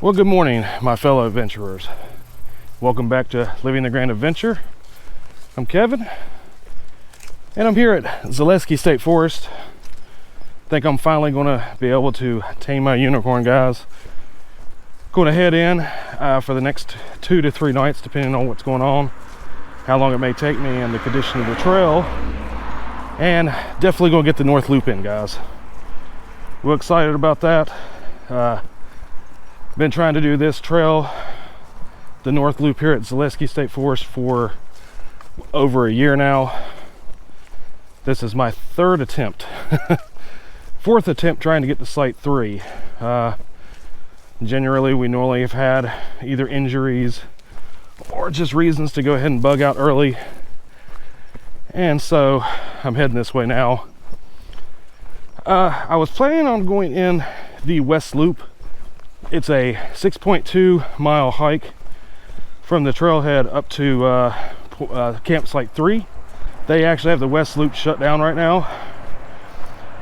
Well, good morning, my fellow adventurers. Welcome back to Living the Grand Adventure. I'm Kevin, and I'm here at Zaleski State Forest. I think I'm finally going to be able to tame my unicorn, guys. Going to head in for the next 2 to 3 nights, depending on what's going on, how long it may take me, and the condition of the trail. And definitely going to get the North Loop in, guys. Real excited about that. Been trying to do this trail, the North Loop here at Zaleski State Forest, for over a year now. This is my 3rd attempt. 4th attempt trying to get to Site 3. Generally, we normally have had either injuries or just reasons to go ahead and bug out early. And so I'm heading this way now. I was planning on going in the West Loop. It's a 6.2 mile hike from the trailhead up to campsite 3. They actually have the West Loop shut down right now.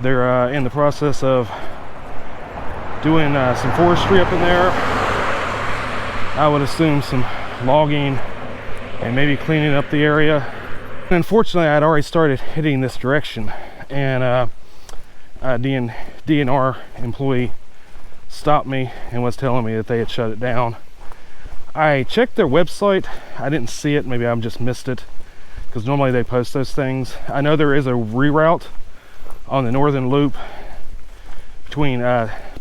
They're in the process of doing some forestry up in there. I would assume some logging and maybe cleaning up the area. And unfortunately, I'd already started heading this direction, and a DNR employee stopped me and was telling me that they had shut it down. I checked their website. I didn't see it. Maybe I've just missed it, because normally they post those things. I know there is a reroute on the northern loop between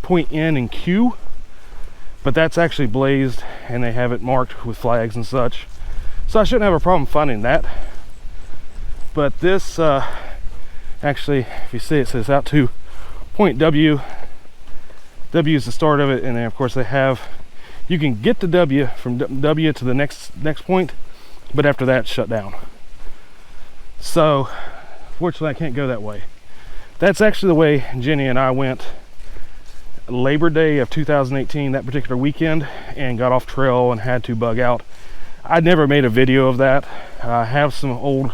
point N and Q, but that's actually blazed and they have it marked with flags and such, so I shouldn't have a problem finding that. But this actually, if you see, it says out to point W. W is the start of it, and then of course they have, you can get to W from W to the next point, but after that it's shut down. So fortunately I can't go that way. That's actually the way Jenny and I went Labor Day of 2018, that particular weekend, and got off trail and had to bug out. I'd never made a video of that. I have some old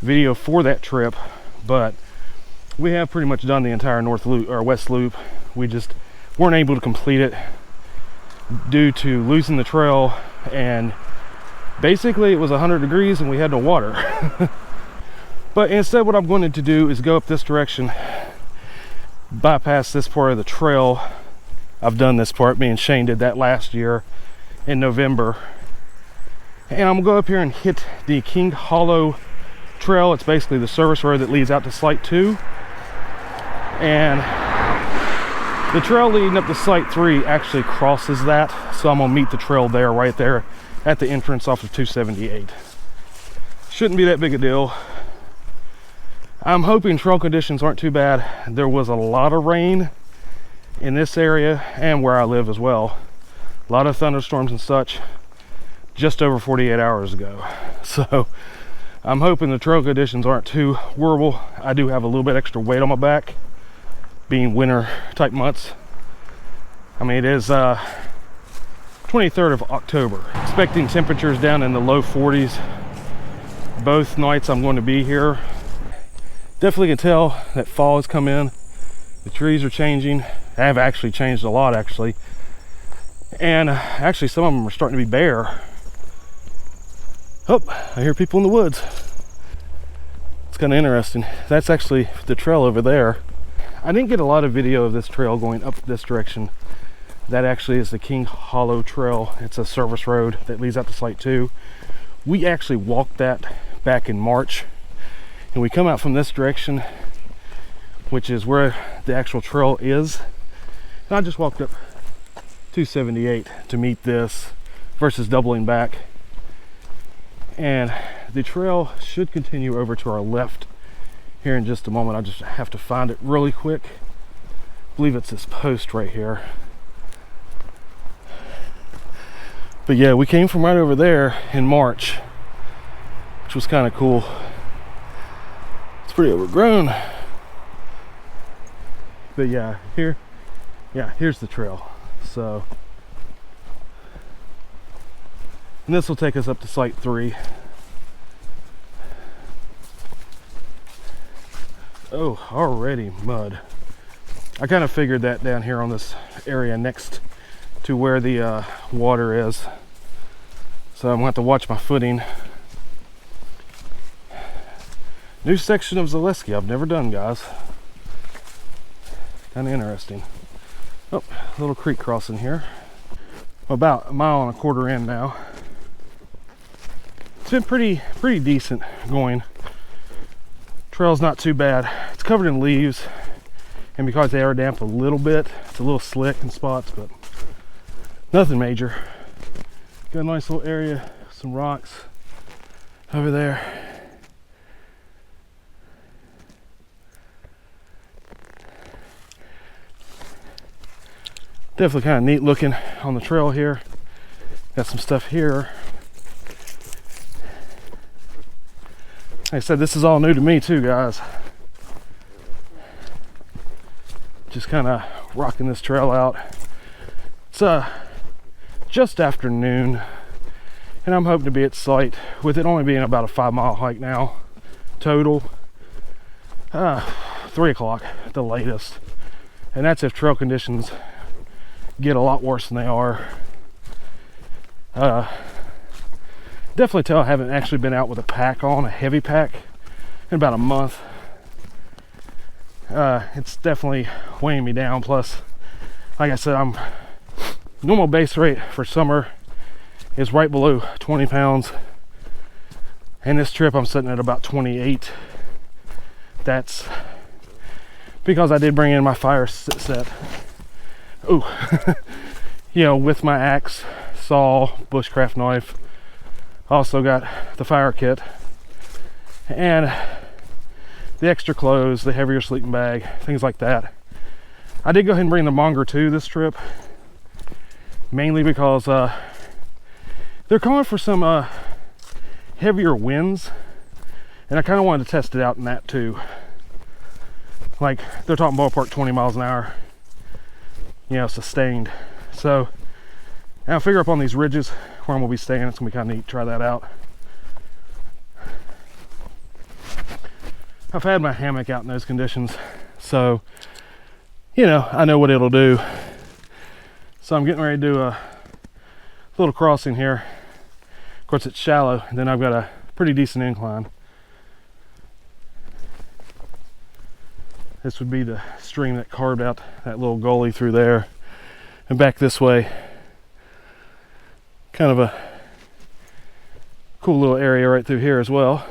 video for that trip, but we have pretty much done the entire North Loop or West Loop. We just weren't able to complete it due to losing the trail, and basically it was 100 degrees and we had no water. But instead, what I'm going to do is go up this direction, bypass this part of the trail. I've done this part, me and Shane did that last year in November, and I'm gonna go up here and hit the King Hollow Trail. It's basically the service road that leads out to Site 2, and the trail leading up to Site 3 actually crosses that, so I'm gonna meet the trail there, right there at the entrance off of 278. Shouldn't be that big a deal. I'm hoping trail conditions aren't too bad. There was a lot of rain in this area and where I live as well. A lot of thunderstorms and such just over 48 hours ago. So I'm hoping the trail conditions aren't too horrible. I do have a little bit extra weight on my back, being winter type months. I mean, it is 23rd of October. Expecting temperatures down in the low 40s. Both nights I'm going to be here. Definitely can tell that fall has come in. The trees are changing. They have actually changed a lot, actually. And actually some of them are starting to be bare. Oh, I hear people in the woods. It's kind of interesting. That's actually the trail over there. I didn't get a lot of video of this trail going up this direction. That actually is the King Hollow Trail. It's a service road that leads out to Site 2. We actually walked that back in March. And we come out from this direction, which is where the actual trail is. And I just walked up 278 to meet this versus doubling back. And the trail should continue over to our left here in just a moment. I just have to find it really quick. I believe it's this post right here. But yeah, we came from right over there in March, which was kind of cool. Pretty overgrown, but yeah, here's the trail. So, and this will take us up to Site 3. Oh, already mud. I kind of figured that down here on this area next to where the water is. So I'm going to have to watch my footing. New section of Zaleski I've never done, guys. Kind of interesting. Oh, little creek crossing here. About 1.25 miles in now. It's been pretty decent going. Trail's not too bad. It's covered in leaves, and because they are damp a little bit, it's a little slick in spots, but nothing major. Got a nice little area, some rocks over there. Definitely kind of neat looking on the trail here. Got some stuff here. Like I said, this is all new to me too, guys. Just kind of rocking this trail out. It's just after noon, and I'm hoping to be at site with it only being about a 5-mile hike now total. 3 o'clock at the latest, and that's if trail conditions get a lot worse than they are. Definitely tell I haven't actually been out with a pack on, a heavy pack, in about a month. It's definitely weighing me down. Plus, like I said, normal base rate for summer is right below 20 pounds, and this trip I'm sitting at about 28. That's because I did bring in my fire set. Ooh, you know, with my axe, saw, bushcraft knife. Also got the fire kit and the extra clothes, the heavier sleeping bag, things like that. I did go ahead and bring the Monger too this trip, mainly because they're calling for some heavier winds, and I kind of wanted to test it out in that too. Like, they're talking ballpark 20 miles an hour, you know, sustained. So I'll figure up on these ridges where I'm gonna be staying. It's gonna be kind of neat to try that out. I've had my hammock out in those conditions, so you know, I know what it'll do. So I'm getting ready to do a little crossing here. Of course, it's shallow, and then I've got a pretty decent incline. This would be the stream that carved out that little gully through there and back this way. Kind of a cool little area right through here as well.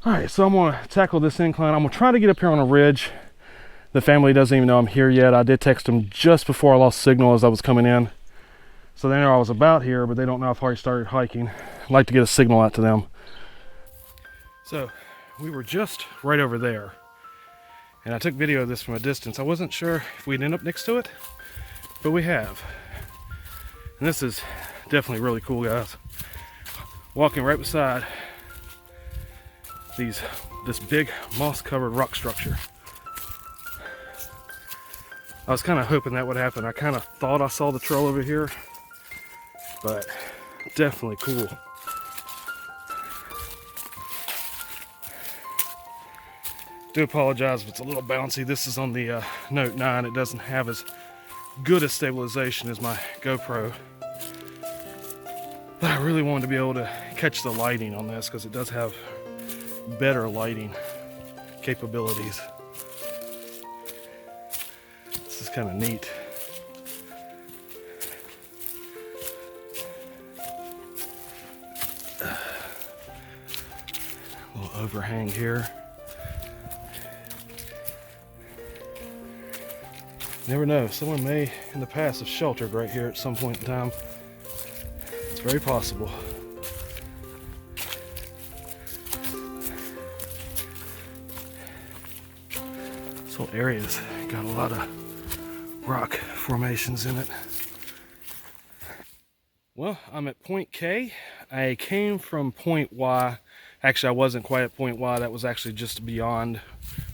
All right, so I'm gonna tackle this incline. I'm gonna try to get up here on a ridge. The family doesn't even know I'm here yet. I did text them just before I lost signal as I was coming in. So they know I was about here, but they don't know I've already started hiking. I'd like to get a signal out to them. So we were just right over there, and I took video of this from a distance. I wasn't sure if we'd end up next to it, but we have. And this is definitely really cool, guys. Walking right beside this big moss-covered rock structure. I was kind of hoping that would happen. I kind of thought I saw the trail over here, but definitely cool. Do apologize if it's a little bouncy. This is on the Note 9. It doesn't have as good a stabilization as my GoPro. But I really wanted to be able to catch the lighting on this because it does have better lighting capabilities. This is kind of neat. A little overhang here. Never know, someone may in the past have sheltered right here at some point in time. It's very possible. This whole area's got a lot of rock formations in it. Well, I'm at point K. I came from point Y. Actually, I wasn't quite at point Y. That was actually just beyond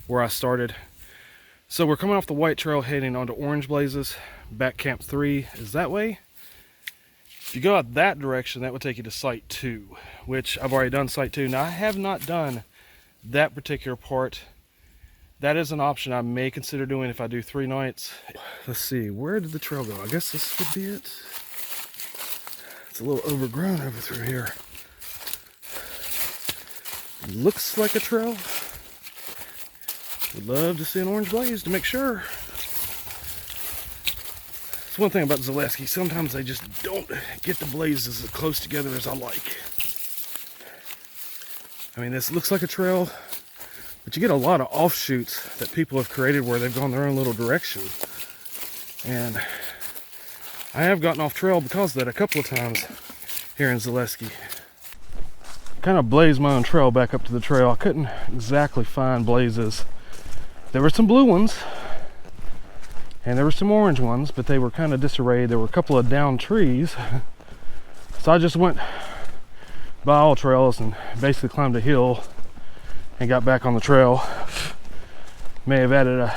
where I started. So we're coming off the White Trail heading onto Orange Blazes. Back Camp 3 is that way. If you go out that direction, that would take you to Site 2, which I've already done Site 2. Now, I have not done that particular part that is an option I may consider doing if I do 3 nights. Let's see, where did the trail go? I guess this would be it. It's a little overgrown over through here. Looks like a trail. Would love to see an orange blaze to make sure. It's one thing about Zaleski, sometimes they just don't get the blazes as close together as I like. I mean, this looks like a trail, but you get a lot of offshoots that people have created where they've gone their own little direction. And I have gotten off trail because of that a couple of times here in Zaleski. Kind of blazed my own trail back up to the trail. I couldn't exactly find blazes. There were some blue ones and there were some orange ones, but they were kind of disarrayed. There were a couple of downed trees. So I just went by all trails and basically climbed a hill and got back on the trail. May have added a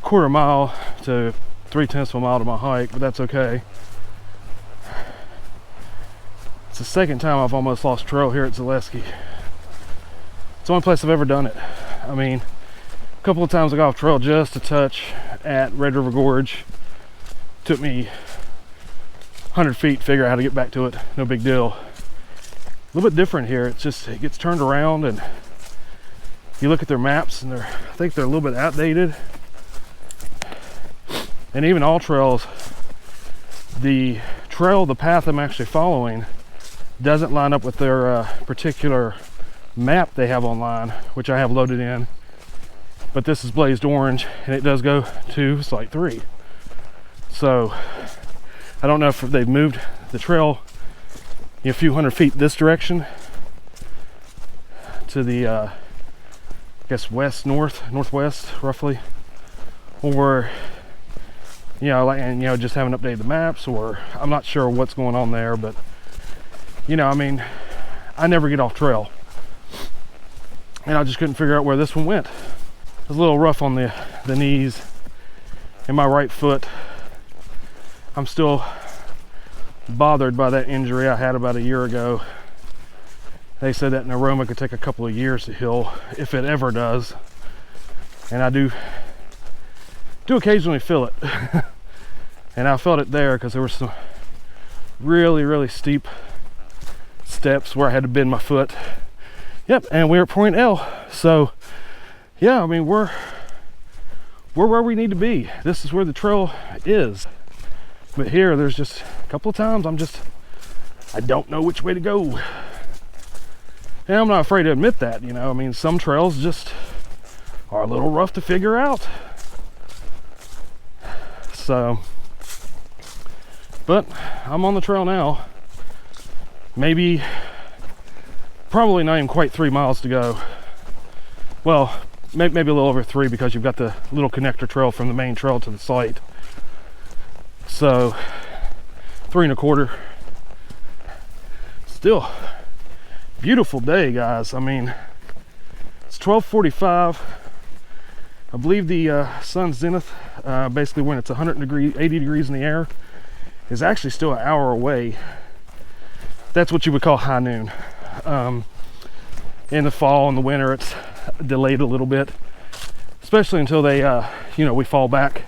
quarter mile to 3/10 of a mile to my hike, but that's okay. It's the second time I've almost lost trail here at Zaleski. It's the only place I've ever done it. I mean, a couple of times I got off trail just a touch at Red River Gorge. Took me 100 feet to figure out how to get back to it. No big deal. A little bit different here. It's just, it gets turned around and you look at their maps and I think they're a little bit outdated. And even all trails, the path I'm actually following doesn't line up with their particular map they have online, which I have loaded in. But this is blazed orange and it does go to Site 3. So I don't know if they've moved the trail a few hundred feet this direction to the I guess northwest roughly, or just haven't updated the maps, or I'm not sure what's going on there. But I mean, I never get off trail and I just couldn't figure out where this one went. It was a little rough on the knees and my right foot. I'm still bothered by that injury I had about a year ago. They said that an aroma could take a couple of years to heal, if it ever does. And I do occasionally feel it. And I felt it there because there were some really, really steep steps where I had to bend my foot. Yep, and we're at Point L. So yeah, I mean, we're where we need to be. This is where the trail is. But here, there's just a couple of times I don't know which way to go. And I'm not afraid to admit that, I mean, some trails just are a little rough to figure out. So, but I'm on the trail now. Probably not even quite 3 miles to go. Well, maybe a little over 3 because you've got the little connector trail from the main trail to the site. So 3 1/4. Still beautiful day, guys. I mean, it's 12:45. I believe the sun zenith, basically when it's 80 degrees in the air, is actually still an hour away. That's what you would call high noon. In the fall and the winter, it's delayed a little bit, especially until they we fall back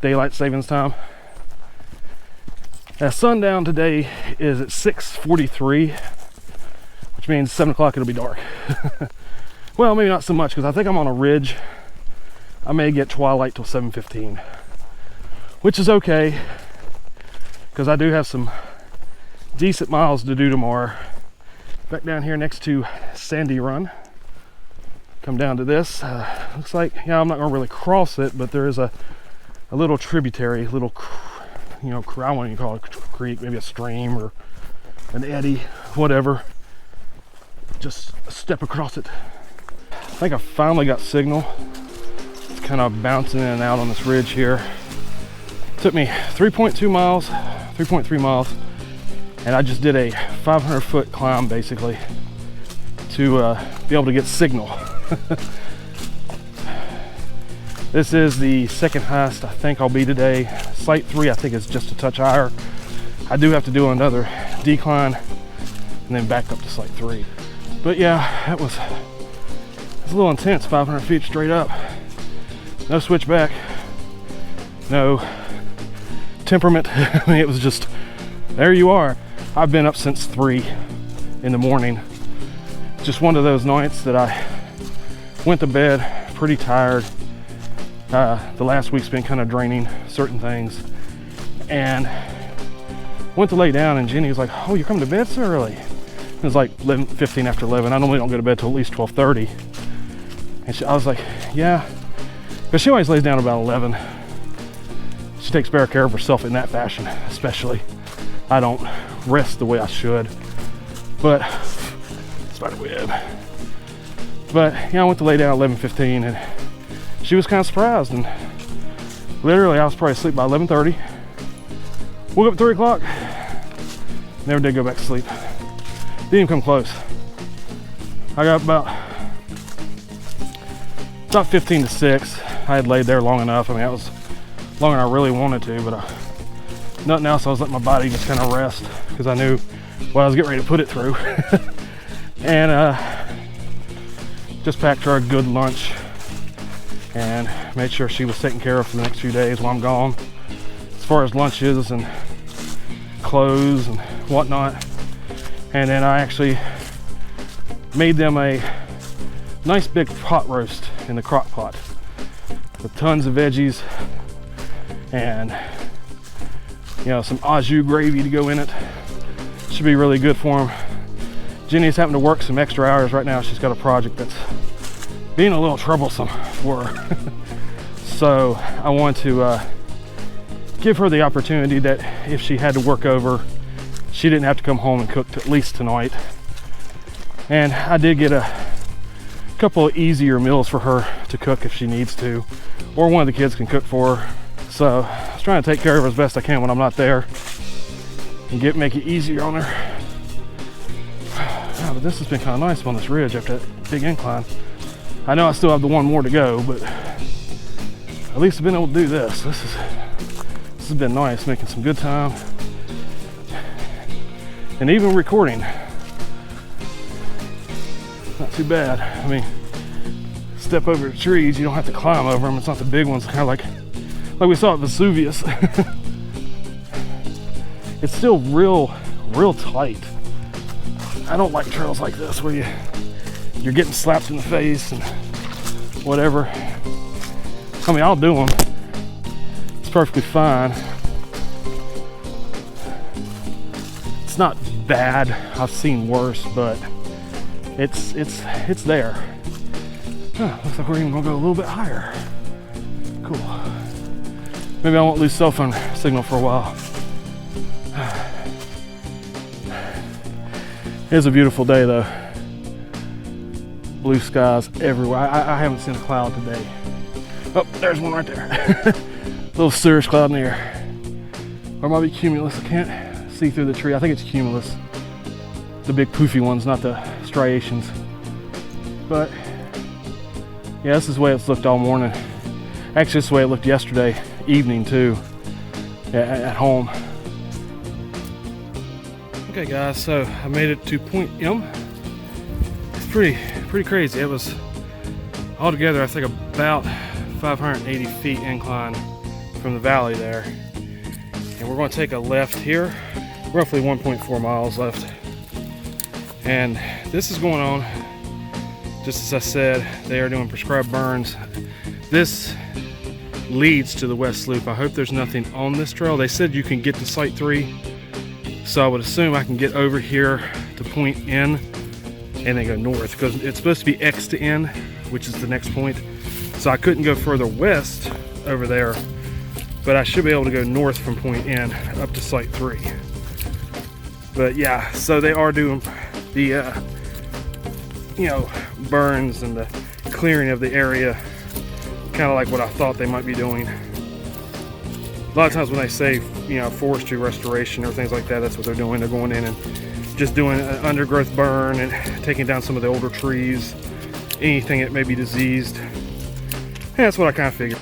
daylight savings time. Sundown today is at 6:43, which means 7 o'clock it'll be dark. Well, maybe not so much because I think I'm on a ridge. I may get twilight till 7:15, which is okay because I do have some decent miles to do tomorrow. Back down here next to Sandy Run. Come down to this. Looks like, I'm not gonna really cross it, but there is a little tributary, I wouldn't even call it a creek, maybe a stream or an eddy, whatever. Just a step across it. I think I finally got signal. It's kind of bouncing in and out on this ridge here. Took me 3.2 miles, 3.3 miles, and I just did a 500-foot climb basically to be able to get signal. This is the second highest I think I'll be today. Site 3 I think is just a touch higher. I do have to do another decline and then back up to Site 3. But yeah, that was It's a little intense, 500 feet straight up. No switchback, no temperament. I mean, it was just, there you are. I've been up since 3 in the morning. Just one of those nights that I went to bed pretty tired. The last week's been kind of draining certain things. And went to lay down and Jenny was like, oh, you're coming to bed so early? It was like 15 after 11. I normally don't go to bed till at least 12:30. And I was like, yeah. But she always lays down about 11. She takes better care of herself in that fashion, especially. I don't rest the way I should. But, spiderweb. But yeah, I went to lay down at 11:15 and she was kind of surprised. And literally, I was probably asleep by 11:30. Woke up at 3 o'clock. Never did go back to sleep. Didn't even come close. I got about 15 to 6. I had laid there long enough. I mean, that was longer than I really wanted to, but nothing else. I was letting my body just kind of rest because I knew what I was getting ready to put it through. And just packed her a good lunch and made sure she was taken care of for the next few days while I'm gone, as far as lunches and clothes and whatnot. And then I actually made them a nice big pot roast in the crock pot with tons of veggies and, you know, some au jus gravy to go in it. Should be really good for them. Jenny's having to work some extra hours right now. She's got a project that's being a little troublesome for her. So I want to give her the opportunity that if she had to work over, she didn't have to come home and cook at least tonight. And I did get a couple of easier meals for her to cook if she needs to, or one of the kids can cook for her. So I was trying to take care of her as best I can when I'm not there and make it easier on her. Yeah, but this has been kind of nice on this ridge after that big incline. I know I still have the one more to go, but at least I've been able to do this. This has been nice, making some good time. And even recording, not too bad. I mean, step over the trees, you don't have to climb over them. It's not the big ones, kind of like we saw at Vesuvius. It's still real tight. I don't like trails like this where you're getting slapped in the face and whatever. I mean, I'll do them. It's perfectly fine. It's not bad. I've seen worse, but it's there. Looks like we're even gonna go a little bit higher. Cool. Maybe I won't lose cell phone signal for a while. It's a beautiful day though. Blue skies everywhere. I haven't seen a cloud today. Oh, there's one right there. Little cirrus cloud in the air. Or it might be cumulus. I can't see through the tree. I think it's cumulus. The big poofy ones, not the striations. But yeah, this is the way it's looked all morning. Actually, this is the way it looked yesterday evening too, at home. Okay guys, so I made it to Point M. It's pretty crazy. It was altogether, I think, about 580 feet incline from the valley there. And we're going to take a left here, roughly 1.4 miles left. And this is going on, just as I said, they are doing prescribed burns. This leads to the west loop. I hope there's nothing on this trail. They said you can get to Site 3, so I would assume I can get over here to Point N and then go north, because it's supposed to be X to N, which is the next point. So I couldn't go further west over there, but I should be able to go north from Point N up to Site 3. But yeah, so they are doing the burns and the clearing of the area, kind of like what I thought they might be doing. A lot of times when they say, forestry restoration or things like that, that's what they're doing. They're going in and just doing an undergrowth burn and taking down some of the older trees, anything that may be diseased. And that's what I kind of figured.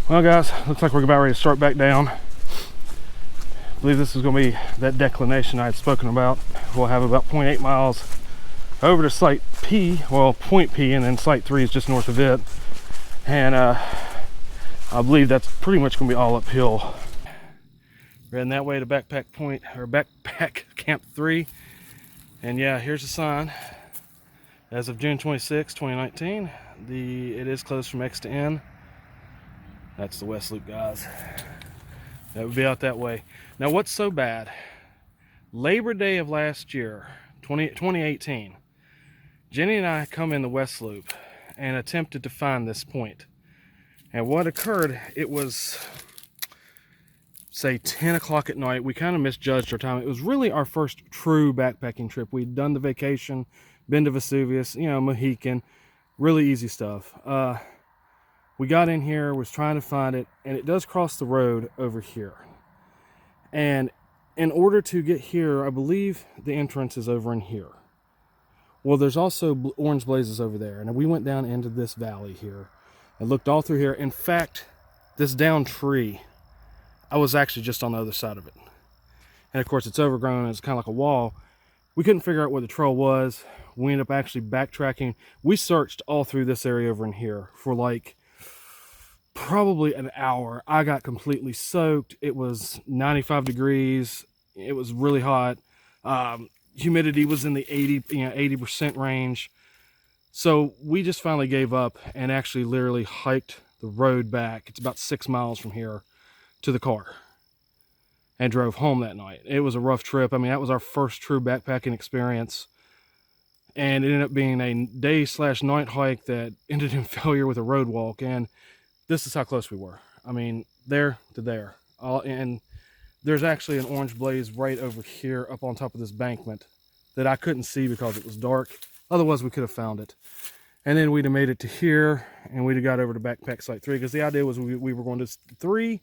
Well guys, looks like we're about ready to start back down. I believe this is going to be that declination I had spoken about. We'll have about 0.8 miles over to site P, well, point P, and then site 3 is just north of it. And I believe that's pretty much going to be all uphill. We're heading that way to backpack point, or backpack camp 3. And yeah, here's the sign. As of June 26, 2019, it is closed from X to N. That's the West Loop, guys. That would be out that way. Now, what's so bad? Labor Day of last year, 2018, Jenny and I come in the West Loop and attempted to find this point. And what occurred, it was, say, 10 o'clock at night. We kind of misjudged our time. It was really our first true backpacking trip. We'd done the vacation, been to Vesuvius, you know, Mohican, really easy stuff. We got in here, was trying to find it, and it does cross the road over here. And in order to get here, I believe the entrance is over in here. Well, there's also orange blazes over there, and we went down into this valley here and looked all through here. In fact, this down tree, I was actually just on the other side of it. And of course, it's overgrown, it's kind of like a wall. We couldn't figure out where the trail was. We ended up actually backtracking. We searched all through this area over in here for like probably an hour. I got completely soaked. It was 95 degrees. It was really hot. Humidity was in the 80% range. So we just finally gave up and actually literally hiked the road back. It's about 6 miles from here to the car and drove home that night. It was a rough trip. I mean, that was our first true backpacking experience. And it ended up being a day/night hike that ended in failure with a road walk. And this is how close we were. I mean, there to there. And there's actually an orange blaze right over here up on top of this bankment that I couldn't see because it was dark. Otherwise, we could have found it. And then we'd have made it to here, and we'd have got over to backpack site 3, because the idea was we were going to 3,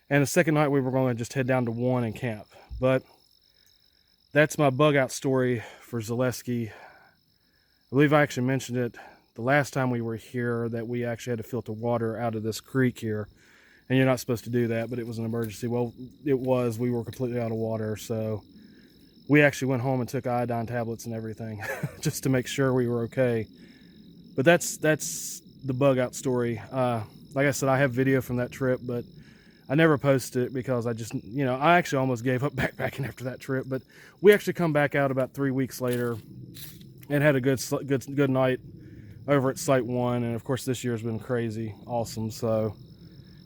and the second night we were going to just head down to 1 and camp. But that's my bug out story for Zaleski. I believe I actually mentioned it the last time we were here, that we actually had to filter water out of this creek here, and you're not supposed to do that, but it was an emergency. Well, it was. We were completely out of water, so we actually went home and took iodine tablets and everything just to make sure we were okay. But that's the bug out story. Like I said, I have video from that trip, but I never posted it because I just, you know, I actually almost gave up backpacking after that trip. But we actually come back out about 3 weeks later and had a good night over at site 1. And of course, this year's been crazy, awesome. So,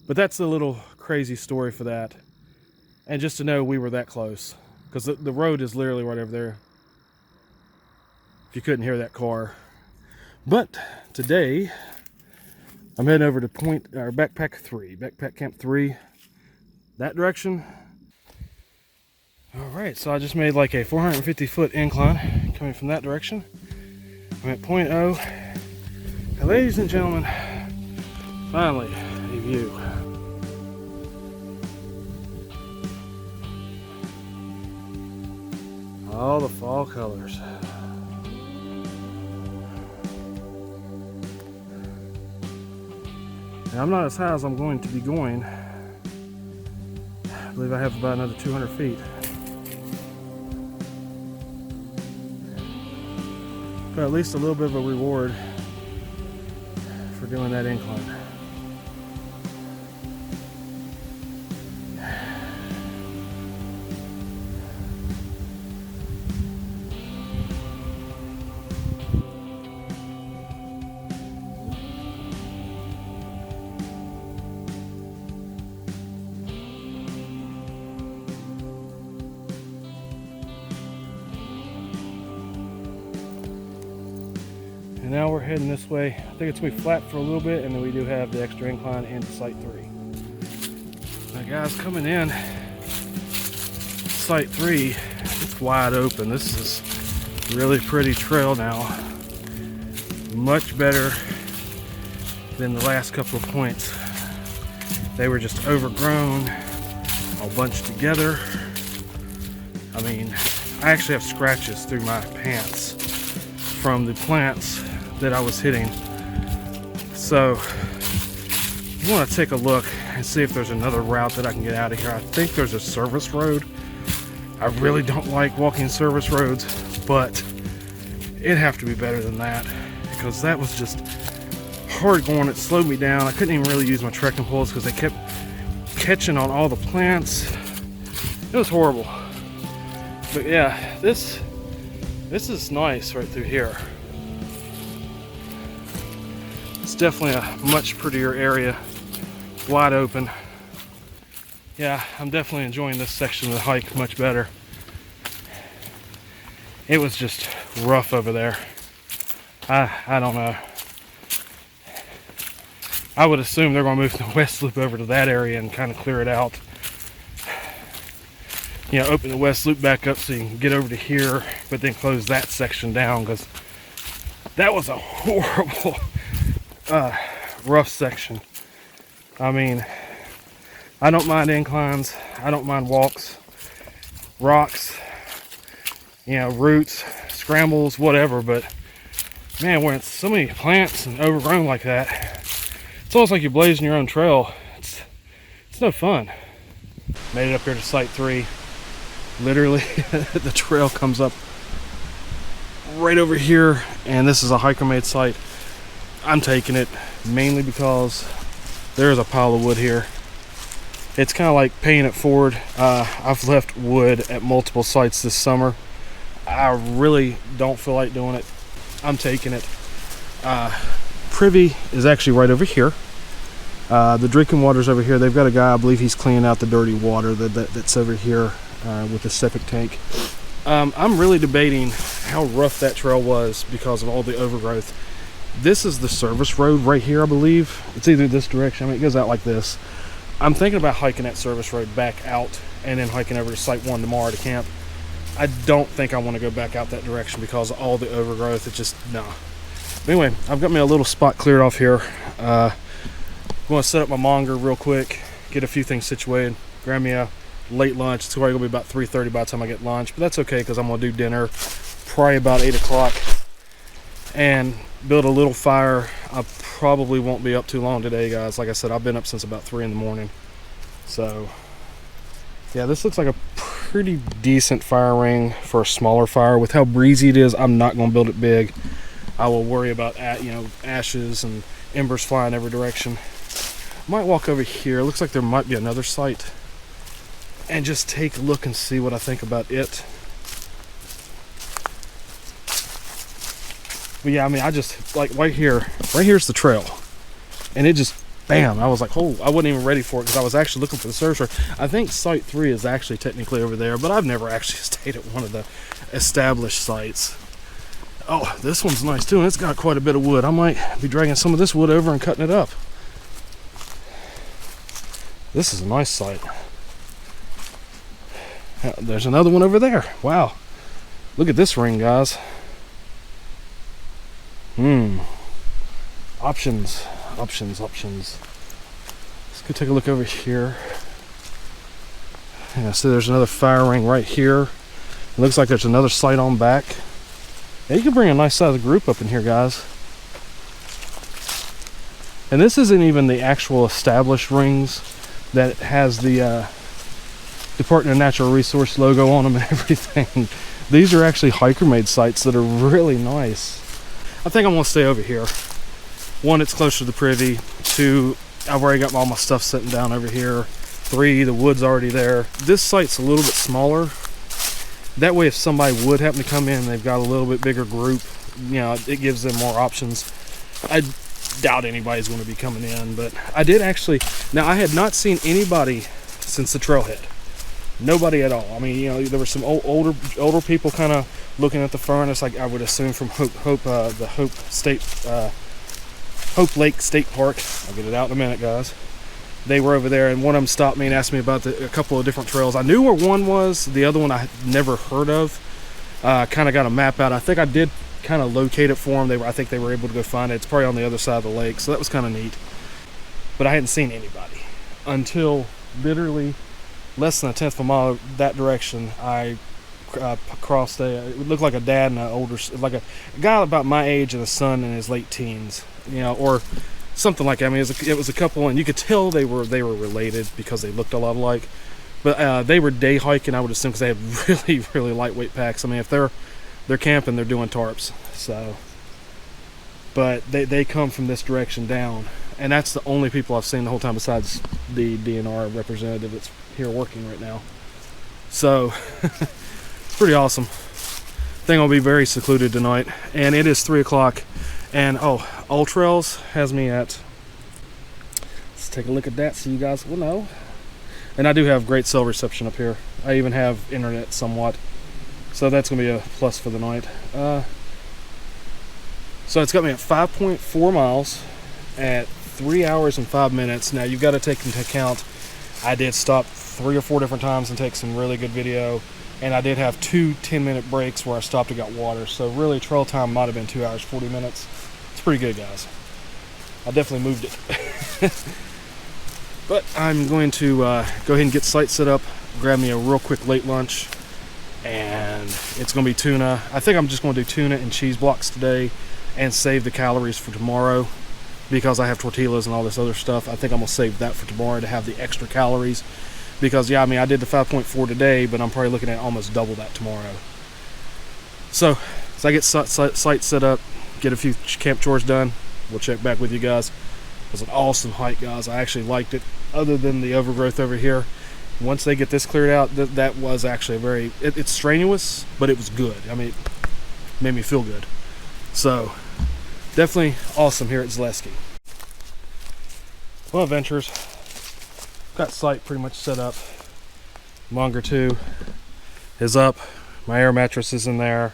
but that's a little crazy story for that. And just to know we were that close, because the road is literally right over there, if you couldn't hear that car. But today I'm heading over to backpack camp 3, that direction. All right, so I just made like a 450-foot incline coming from that direction. I'm at point O, and ladies and gentlemen, finally a view. All the fall colors. And I'm not as high as I'm going to be going. I believe I have about another 200 feet. But at least a little bit of a reward for doing that incline. And now we're heading this way. I think it's going to be flat for a little bit, and then we do have the extra incline into site 3. Now guys, coming in site 3, it's wide open. This is really pretty trail now. Much better than the last couple of points. They were just overgrown, all bunched together. I mean, I actually have scratches through my pants from the plants that I was hitting. So I want to take a look and see if there's another route that I can get out of here. I think there's a service road. I really don't like walking service roads, but it'd have to be better than that, because that was just hard going. It slowed me down. I couldn't even really use my trekking poles because they kept catching on all the plants. It was horrible. But yeah, this is nice right through here. It's definitely a much prettier area, wide open. Yeah, I'm definitely enjoying this section of the hike much better. It was just rough over there. I don't know. I would assume they're going to move the west loop over to that area and kind of clear it out. You know, open the west loop back up so you can get over to here, but then close that section down, because that was a horrible, rough section. I mean, I don't mind inclines. I don't mind walks, rocks, you know, roots, scrambles, whatever, but man, when it's so many plants and overgrown like that, it's almost like you're blazing your own trail. It's no fun. Made it up here to site 3. Literally, the trail comes up right over here, and this is a hiker made site. I'm taking it mainly because there's a pile of wood here. It's kind of like paying it forward. I've left wood at multiple sites this summer. I really don't feel like doing it. I'm taking it. Privy is actually right over here. The drinking water's over here. They've got a guy, I believe he's cleaning out the dirty water that's over here with the septic tank. I'm really debating how rough that trail was because of all the overgrowth. This is the service road right here, I believe. It's either this direction. I mean, it goes out like this. I'm thinking about hiking that service road back out and then hiking over to site 1 tomorrow to camp. I don't think I want to go back out that direction because of all the overgrowth. It's just, no. But anyway, I've got me a little spot cleared off here. I'm going to set up my monger real quick, get a few things situated, grab me a late lunch. It's probably going to be about 3:30 by the time I get lunch, but that's okay because I'm going to do dinner probably about 8 o'clock and build a little fire. I probably won't be up too long today, guys. Like I said, I've been up since about 3 in the morning. So, yeah, this looks like a pretty decent fire ring for a smaller fire. With how breezy it is, I'm not going to build it big. I will worry about ashes and embers flying every direction. Might walk over here. Looks like there might be another site, and just take a look and see what I think about it. But yeah, I mean, I just like right here's the trail, and it just bam. I was like, oh, I wasn't even ready for it because I was actually looking for the service road. I think site 3 is actually technically over there, but I've never actually stayed at one of the established sites. Oh, this one's nice too, and it's got quite a bit of wood. I might be dragging some of this wood over and cutting it up. This is a nice site. There's another one over there. Wow. Look at this ring, guys. Options. Let's go take a look over here. Yeah, so there's another fire ring right here. It looks like there's another site on back. Yeah, you can bring a nice sized group up in here, guys. And this isn't even the actual established rings that has the Department of Natural Resource logo on them and everything. These are actually hiker made sites that are really nice. I think I'm gonna stay over here. 1, it's closer to the privy. 2, I've already got all my stuff sitting down over here. 3, the wood's already there. This site's a little bit smaller. That way, if somebody would happen to come in, they've got a little bit bigger group. You know, it gives them more options. I doubt anybody's going to be coming in, but I did actually. Now, I had not seen anybody since the trailhead. Nobody at all. I mean, you know, there were some older people kind of looking at the furnace, like I would assume from the Hope Lake State Park. I'll get it out in a minute, guys. They were over there, and one of them stopped me and asked me about a couple of different trails. I knew where one was. The other one I had never heard of. Kind of got a map out. I think I did kind of locate it for them. I think they were able to go find it. It's probably on the other side of the lake, so that was kind of neat. But I hadn't seen anybody until literally less than a tenth of a mile that direction. I crossed it looked like a dad and like a guy about my age and a son in his late teens, you know, or something like that. I mean, it was a couple, and you could tell they were related because they looked a lot alike. But they were day hiking, I would assume, because they had really lightweight packs. I mean, if they're camping, they're doing tarps. So, but they come from this direction down, and that's the only people I've seen the whole time besides the DNR representative that's here working right now. So, pretty awesome. I think I'll be very secluded tonight, and it is 3 o'clock. And All Trails has me at. Let's take a look at that so you guys will know. And I do have great cell reception up here. I even have internet somewhat. So that's going to be a plus for the night. So it's got me at 5.4 miles at 3 hours and 5 minutes. Now you've got to take into account I did stop 3 or 4 different times and take some really good video. And I did have 2 10-minute breaks where I stopped and got water. So really trail time might have been 2 hours 40 minutes. It's pretty good, guys. I definitely moved it. But I'm going to go ahead and get sight set up, grab me a real quick late lunch, and it's going to be tuna. I think I'm just going to do tuna and cheese blocks today and save the calories for tomorrow because I have tortillas and all this other stuff. I think I'm going to save that for tomorrow to have the extra calories because, yeah, I mean, I did the 5.4 today, but I'm probably looking at almost double that tomorrow. So I get sight set up, get a few camp chores done, we'll check back with you guys. It was an awesome hike, guys. I actually liked it, other than the overgrowth over here. Once they get this cleared out, that was actually it's strenuous, but it was good. I mean, it made me feel good. So, definitely awesome here at Zaleski. Well, adventures. Got sight pretty much set up. Longer 2 is up. My air mattress is in there,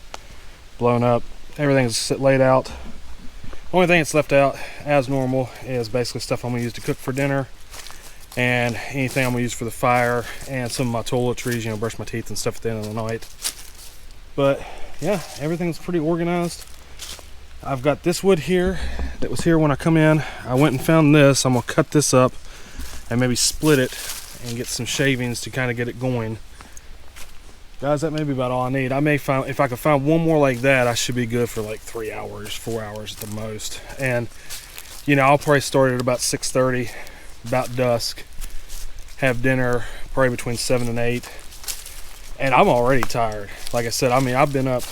blown up. Everything is laid out. Only thing that's left out, as normal, is basically stuff I'm going to use to cook for dinner and anything I'm going to use for the fire and some of my toiletries, you know, brush my teeth and stuff at the end of the night. But, yeah, everything's pretty organized. I've got this wood here that was here when I come in. I went and found this. I'm going to cut this up and maybe split it and get some shavings to kind of get it going. Guys, that may be about all I need. I may find, if I can find one more like that, I should be good for like 3 hours, 4 hours at the most. And, you know, I'll probably start at about 6:30, about dusk, have dinner probably between 7 and 8. And I'm already tired. Like I said, I mean, I've been up,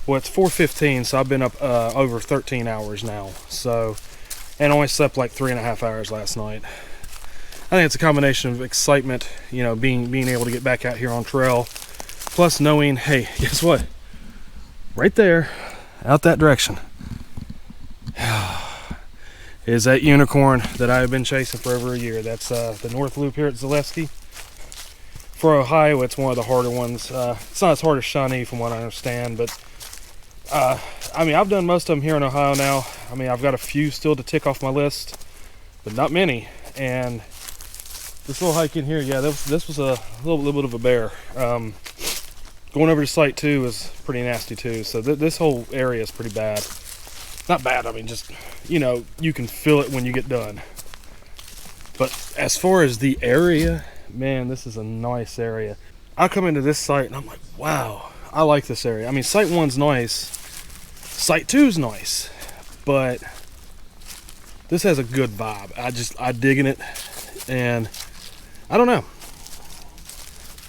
well, it's 4:15, so I've been up over 13 hours now. So, and only slept like 3.5 hours last night. I think it's a combination of excitement, you know, being able to get back out here on trail, plus knowing, hey, guess what? Right there, out that direction, is that unicorn that I've been chasing for over a year. That's the North Loop here at Zaleski. For Ohio, it's one of the harder ones. It's not as hard as Shawnee from what I understand, but I mean, I've done most of them here in Ohio now. I mean, I've got a few still to tick off my list, but not many. And this little hike in here, yeah, this was a little bit of a bear. Going over to Site 2 is pretty nasty too. So this whole area is pretty bad. Not bad, I mean, just, you know, you can feel it when you get done. But as far as the area, man, this is a nice area. I come into this site and I'm like, wow, I like this area. I mean, Site 1's nice. Site 2's nice. But this has a good vibe. I digging it. And I don't know.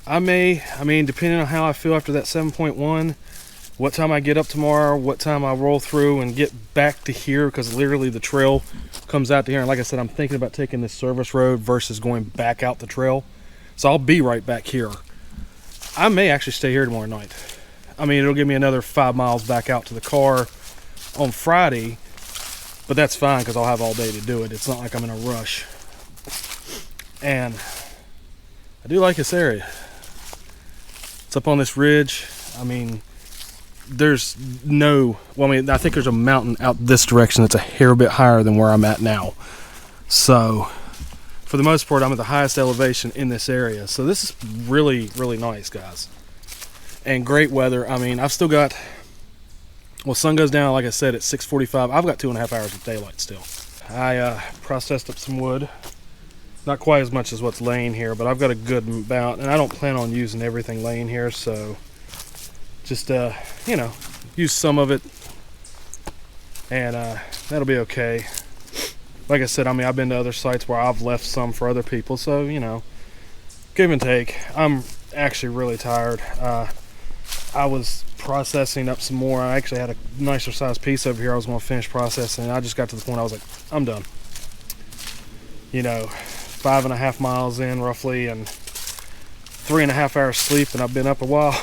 I mean, depending on how I feel after that 7.1, what time I get up tomorrow, what time I roll through and get back to here, because literally the trail comes out to here. And like I said, I'm thinking about taking this service road versus going back out the trail. So I'll be right back here. I may actually stay here tomorrow night. I mean, it'll give me another 5 miles back out to the car on Friday, but that's fine because I'll have all day to do it. It's not like I'm in a rush. And I do like this area. It's up on this ridge. I mean, there's no, well, I mean, I think there's a mountain out this direction that's a hair bit higher than where I'm at now. So for the most part, I'm at the highest elevation in this area. So this is really, really nice, guys. And great weather. I mean, I've still got, well, sun goes down, like I said, at 6:45. I've got 2.5 hours of daylight still. I processed up some wood. Not quite as much as what's laying here, but I've got a good amount, and I don't plan on using everything laying here, so just, you know, use some of it, and that'll be okay. like I said, I mean, I've been to other sites where I've left some for other people, so, you know, give and take. I'm actually really tired. I was processing up some more. I actually had a nicer sized piece over here I was going to finish processing, and I just got to the point I was like, I'm done. You know, 5.5 miles in roughly, and 3.5 hours sleep, and I've been up a while.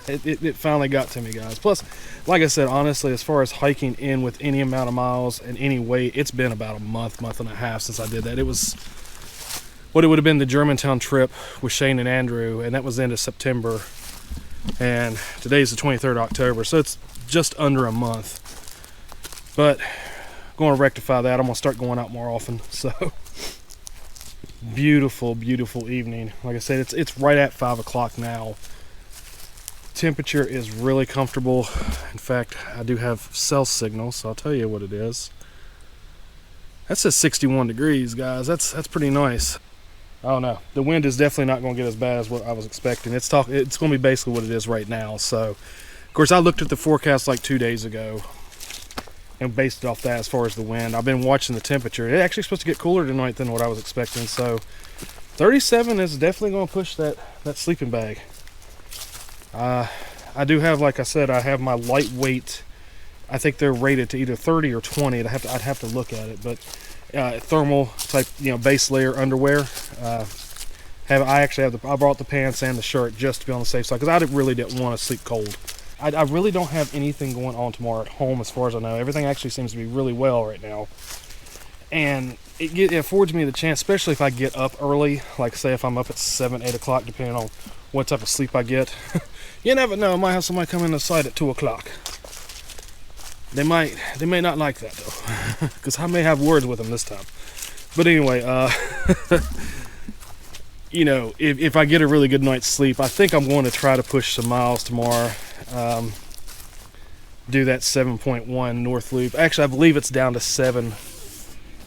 it finally got to me, guys. Plus, like I said, honestly, as far as hiking in with any amount of miles and any weight, it's been about a month and a half since I did that. It was what it would have been the Germantown trip with Shane and Andrew, and that was the end of September, and today's the 23rd of October, so it's just under a month. But I'm going to rectify that. I'm going to start going out more often. So beautiful evening. Like I said, it's right at 5 o'clock now. Temperature is really comfortable. In fact, I do have cell signal, so I'll tell you what it is. That says 61 degrees, guys. That's pretty nice. I don't know. The wind is definitely not going to get as bad as what I was expecting. It's going to be basically what it is right now. So, of course, I looked at the forecast like 2 days ago and based it off that as far as the wind. I've been watching the temperature. It's actually supposed to get cooler tonight than what I was expecting. So, 37 is definitely going to push that sleeping bag. I do have, like I said, I have my lightweight. I think they're rated to either 30 or 20. I'd have to look at it, but thermal type, you know, base layer underwear. I brought the pants and the shirt just to be on the safe side because I really didn't want to sleep cold. I really don't have anything going on tomorrow at home as far as I know. Everything actually seems to be really well right now, and it affords me the chance, especially if I get up early, like say if I'm up at 7, 8 o'clock, depending on what type of sleep I get. You never know, I might have somebody come in the site at 2 o'clock. They may not like that though, because I may have words with them this time. But anyway, you know, if I get a really good night's sleep, I think I'm going to try to push some miles tomorrow. Do that 7.1 North Loop. Actually, I believe it's down to 7.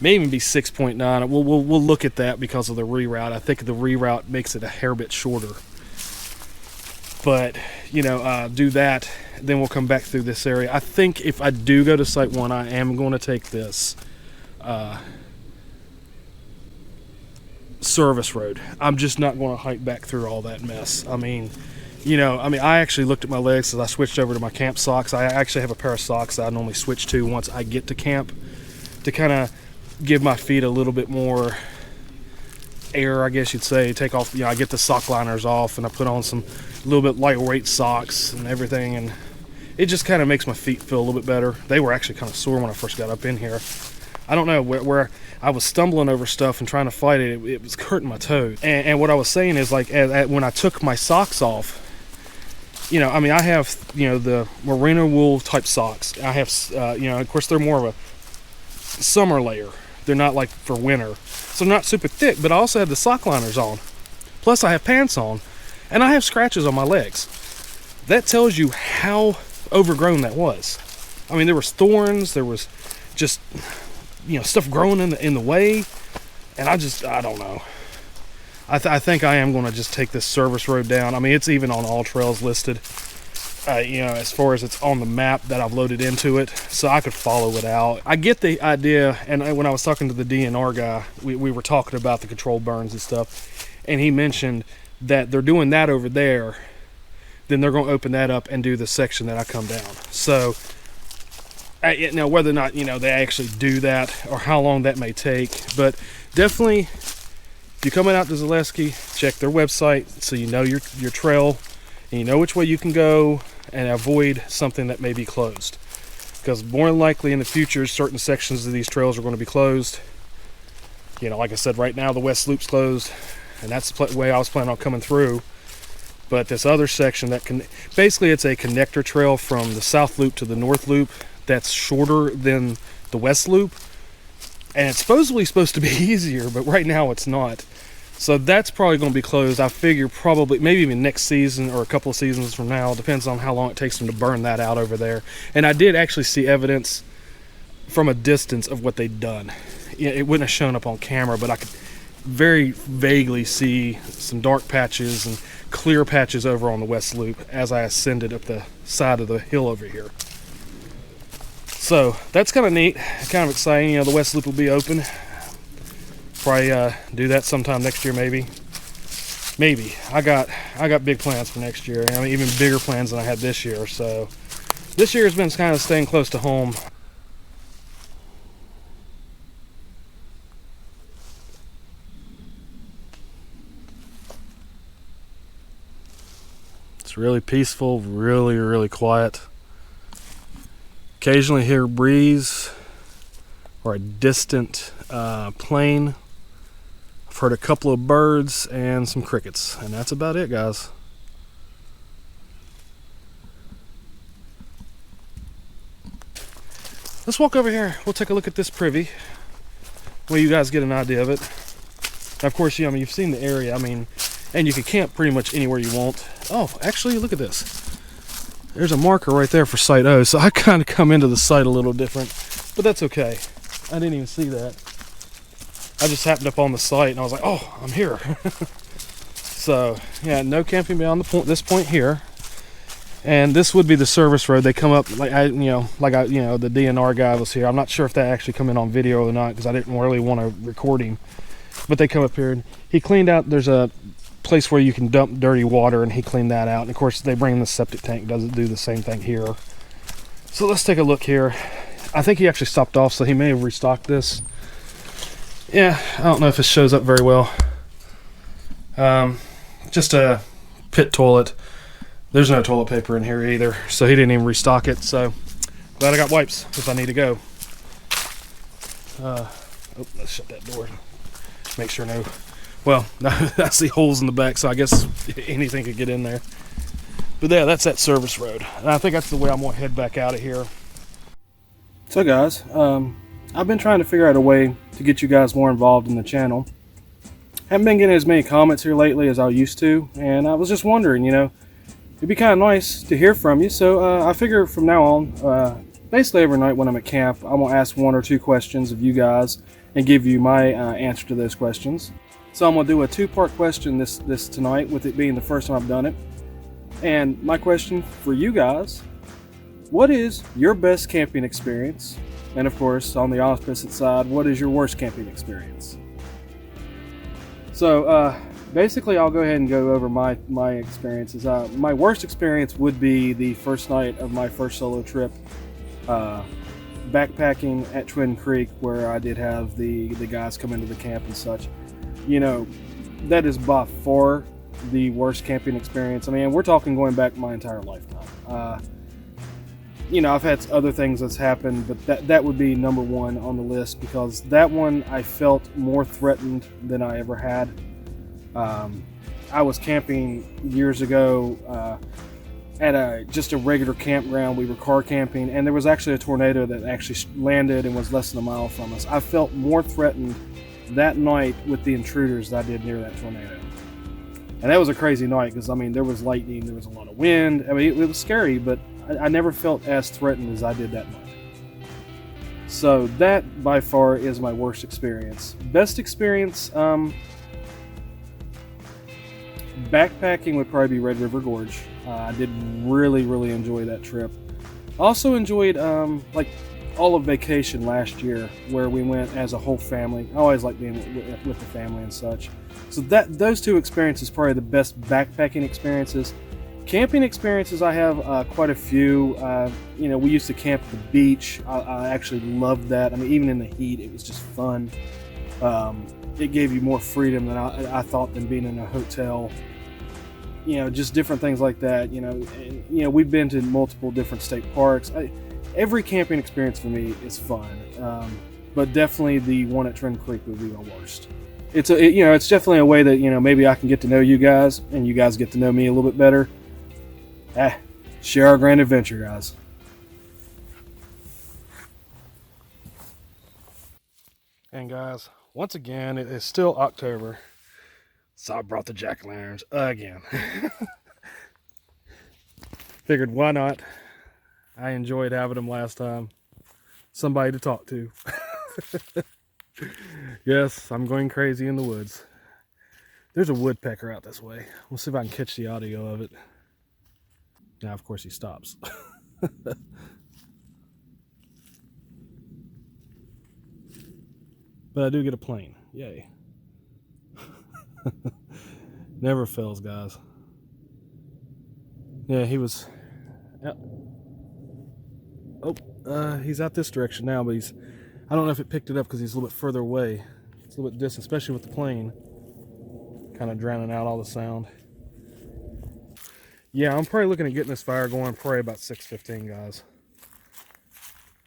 May even be 6.9. We'll look at that because of the reroute. I think the reroute makes it a hair bit shorter. But, you know, do that, then we'll come back through this area. I think if I do go to Site 1, I am going to take this service road. I'm just not going to hike back through all that mess. I mean, you know, I actually looked at my legs as I switched over to my camp socks. I actually have a pair of socks that I normally switch to once I get to camp to kind of give my feet a little bit more air, I guess you'd say. Take off, you know, I get the sock liners off and I put on some little bit lightweight socks and everything, and it just kind of makes my feet feel a little bit better. They were actually kind of sore when I first got up in here. I don't know where I was stumbling over stuff and trying to fight it. It was hurting my toes. And what I was saying is, like, when I took my socks off, you know, I mean, I have, you know, the merino wool type socks. I have, you know, of course, they're more of a summer layer. They're not like for winter, so they're not super thick. But I also have the sock liners on. Plus, I have pants on, and I have scratches on my legs. That tells you how overgrown that was. I mean, there was thorns. There was just, you know, stuff growing in the way, and I don't know. I think I am going to just take this service road down. I mean, it's even on All Trails listed. You know, as far as it's on the map that I've loaded into it, so I could follow it out. I get the idea, and when I was talking to the DNR guy, we were talking about the controlled burns and stuff, and he mentioned that they're doing that over there, then they're going to open that up and do the section that I come down. So, now whether or not, you know, they actually do that or how long that may take, but definitely, if you're coming out to Zaleski, check their website so you know your trail and you know which way you can go and avoid something that may be closed. Because more than likely in the future, certain sections of these trails are going to be closed. You know, like I said, right now the West Loop's closed, and that's the way I was planning on coming through. But this other section that can, basically it's a connector trail from the South Loop to the North Loop that's shorter than the West Loop. And it's supposedly supposed to be easier, but right now it's not. So that's probably going to be closed. I figure probably, maybe even next season or a couple of seasons from now. Depends on how long it takes them to burn that out over there. And I did actually see evidence from a distance of what they'd done. It wouldn't have shown up on camera, but I could very vaguely see some dark patches and clear patches over on the West Loop as I ascended up the side of the hill over here. So that's kind of neat, kind of exciting. You know, the West Loop will be open. Probably do that sometime next year, maybe. Maybe. I got big plans for next year. I mean, even bigger plans than I had this year. So this year has been kind of staying close to home. It's really peaceful, really, really quiet. Occasionally hear a breeze or a distant plane. I've heard a couple of birds and some crickets, and that's about it, guys. Let's walk over here. We'll take a look at this privy. Well, you guys get an idea of it. Now, of course, I mean, you've seen the area. I mean, and you can camp pretty much anywhere you want. Oh, actually, look at this. There's a marker right there for Site O, so I kind of come into the site a little different, but that's okay. I didn't even see that. I just happened up on the site, and I was like, oh, I'm here. So, yeah, no camping beyond this point here. And this would be the service road. They come up, the DNR guy was here. I'm not sure if that actually come in on video or not, because I didn't really want to record him. But they come up here, and he cleaned out, there's a place where you can dump dirty water, and he cleaned that out. And of course they bring the septic tank, doesn't do the same thing here. So let's take a look here. I think he actually stopped off, so he may have restocked this. Yeah, I don't know if it shows up very well. Just a pit toilet. There's no toilet paper in here either, so he didn't even restock it. So glad I got wipes if I need to go. Let's shut that door. Make sure no. Well, I see holes in the back, so I guess anything could get in there. But yeah, that's that service road. And I think that's the way I'm going to head back out of here. So guys, I've been trying to figure out a way to get you guys more involved in the channel. Haven't been getting as many comments here lately as I used to, and I was just wondering, it'd be kind of nice to hear from you. So I figure from now on, basically every night when I'm at camp, I'm going to ask 1 or 2 questions of you guys and give you my answer to those questions. So I'm going to do a 2-part question this tonight, with it being the first time I've done it. And my question for you guys, what is your best camping experience? And of course, on the opposite side, what is your worst camping experience? So basically, I'll go ahead and go over my experiences. My worst experience would be the first night of my first solo trip, backpacking at Twin Creek, where I did have the guys come into the camp and such. That is by far the worst camping experience. I mean, we're talking going back my entire lifetime. I've had other things that's happened, but that would be number 1 on the list, because that one I felt more threatened than I ever had. I was camping years ago at just a regular campground. We were car camping, and there was actually a tornado that actually landed and was less than a mile from us. I felt more threatened that night with the intruders that I did near that tornado. And that was a crazy night, because there was lightning, there was a lot of wind. It was scary, but I never felt as threatened as I did that night. So that by far is my worst experience. Best experience, backpacking would probably be Red River Gorge. I did really, really enjoy that trip. I also enjoyed all of vacation last year, where we went as a whole family. I always like being with the family and such. So those 2 experiences are probably the best backpacking experiences. Camping experiences, I have quite a few. We used to camp at the beach. I actually loved that. Even in the heat, it was just fun. It gave you more freedom than I thought than being in a hotel. Just different things like that. We've been to multiple different state parks. Every camping experience for me is fun, but definitely the one at Twin Creek would be my worst. It's definitely a way that maybe I can get to know you guys, and you guys get to know me a little bit better. Share our grand adventure, guys. And guys, once again, it is still October, so I brought the jack-o'-lanterns again. Figured, why not? I enjoyed having them last time. Somebody to talk to. Yes, I'm going crazy in the woods. There's a woodpecker out this way. We'll see if I can catch the audio of it. Now, of course, he stops. But I do get a plane. Yay. Never fails, guys. Yeah, he was... he's out this direction now, but he's... I don't know if it picked it up because he's a little bit further away. It's a little bit distant, especially with the plane. Kind of drowning out all the sound. Yeah, I'm probably looking at getting this fire going probably about 6:15, guys.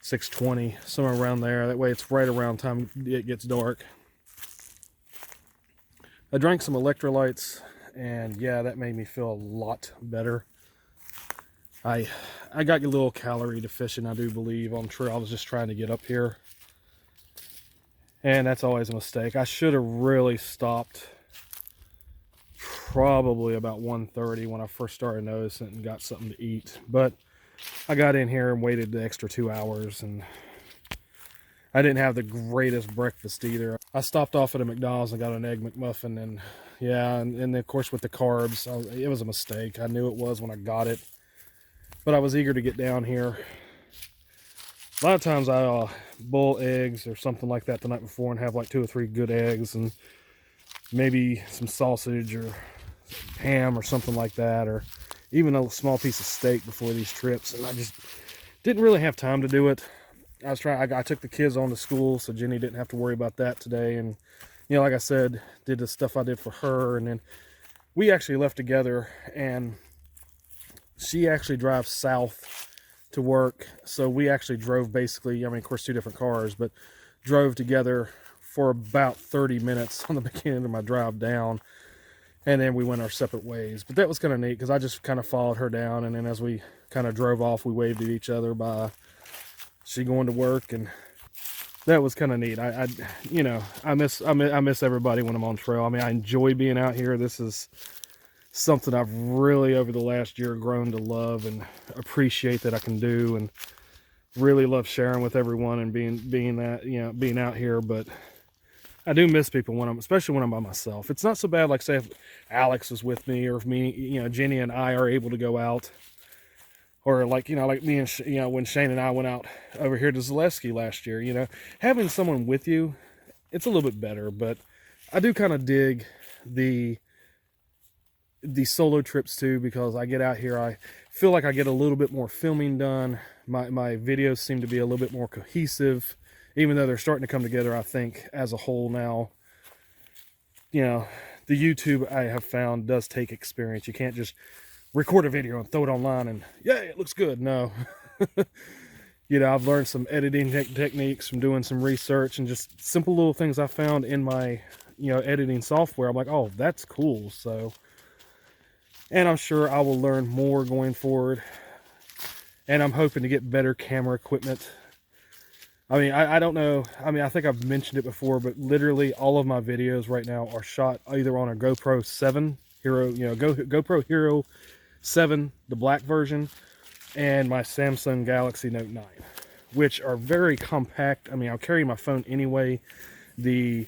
6:20, somewhere around there. That way it's right around time it gets dark. I drank some electrolytes, and yeah, that made me feel a lot better. I got a little calorie deficient, I do believe, on trail. I was just trying to get up here. And that's always a mistake. I should have really stopped probably about 1:30 when I first started noticing and got something to eat. But I got in here and waited the extra 2 hours, and I didn't have the greatest breakfast either. I stopped off at a McDonald's and got an Egg McMuffin, and yeah, and of course with the carbs, it was a mistake. I knew it was when I got it, but I was eager to get down here. A lot of times I boil eggs or something like that the night before and have like 2 or 3 good eggs and maybe some sausage or ham or something like that, or even a small piece of steak before these trips. And I just didn't really have time to do it. I took the kids on to school, so Jenny didn't have to worry about that today. And, you know, like I said, did the stuff I did for her. And then we actually left together, and she actually drives south to work. So we actually drove basically, I mean, of course, 2 different cars, but drove together for about 30 minutes on the beginning of my drive down. And then we went our separate ways. But that was kind of neat because I just kind of followed her down. And then as we kind of drove off, we waved at each other by she going to work. And that was kind of neat. I miss everybody when I'm on trail. I mean, I enjoy being out here. This is something I've really over the last year grown to love and appreciate that I can do, and really love sharing with everyone and being out here. But I do miss people especially when I'm by myself. It's not so bad like say if Alex was with me, or if me, Jenny and I are able to go out, or like me and when Shane and I went out over here to Zaleski last year, having someone with you, it's a little bit better. But I do kind of dig the solo trips too, because I get out here, I feel like I get a little bit more filming done. My videos seem to be a little bit more cohesive, even though they're starting to come together, I think, as a whole now. The YouTube, I have found, does take experience. You can't just record a video and throw it online and, yeah, it looks good. No. I've learned some editing techniques from doing some research and just simple little things I found in my, editing software. I'm like, oh, that's cool. So, and I'm sure I will learn more going forward. And I'm hoping to get better camera equipment. I mean, I don't know. I mean, I think I've mentioned it before, but literally all of my videos right now are shot either on a GoPro 7 Hero, GoPro Hero 7, the black version, and my Samsung Galaxy Note 9, which are very compact. I mean, I'll carry my phone anyway. The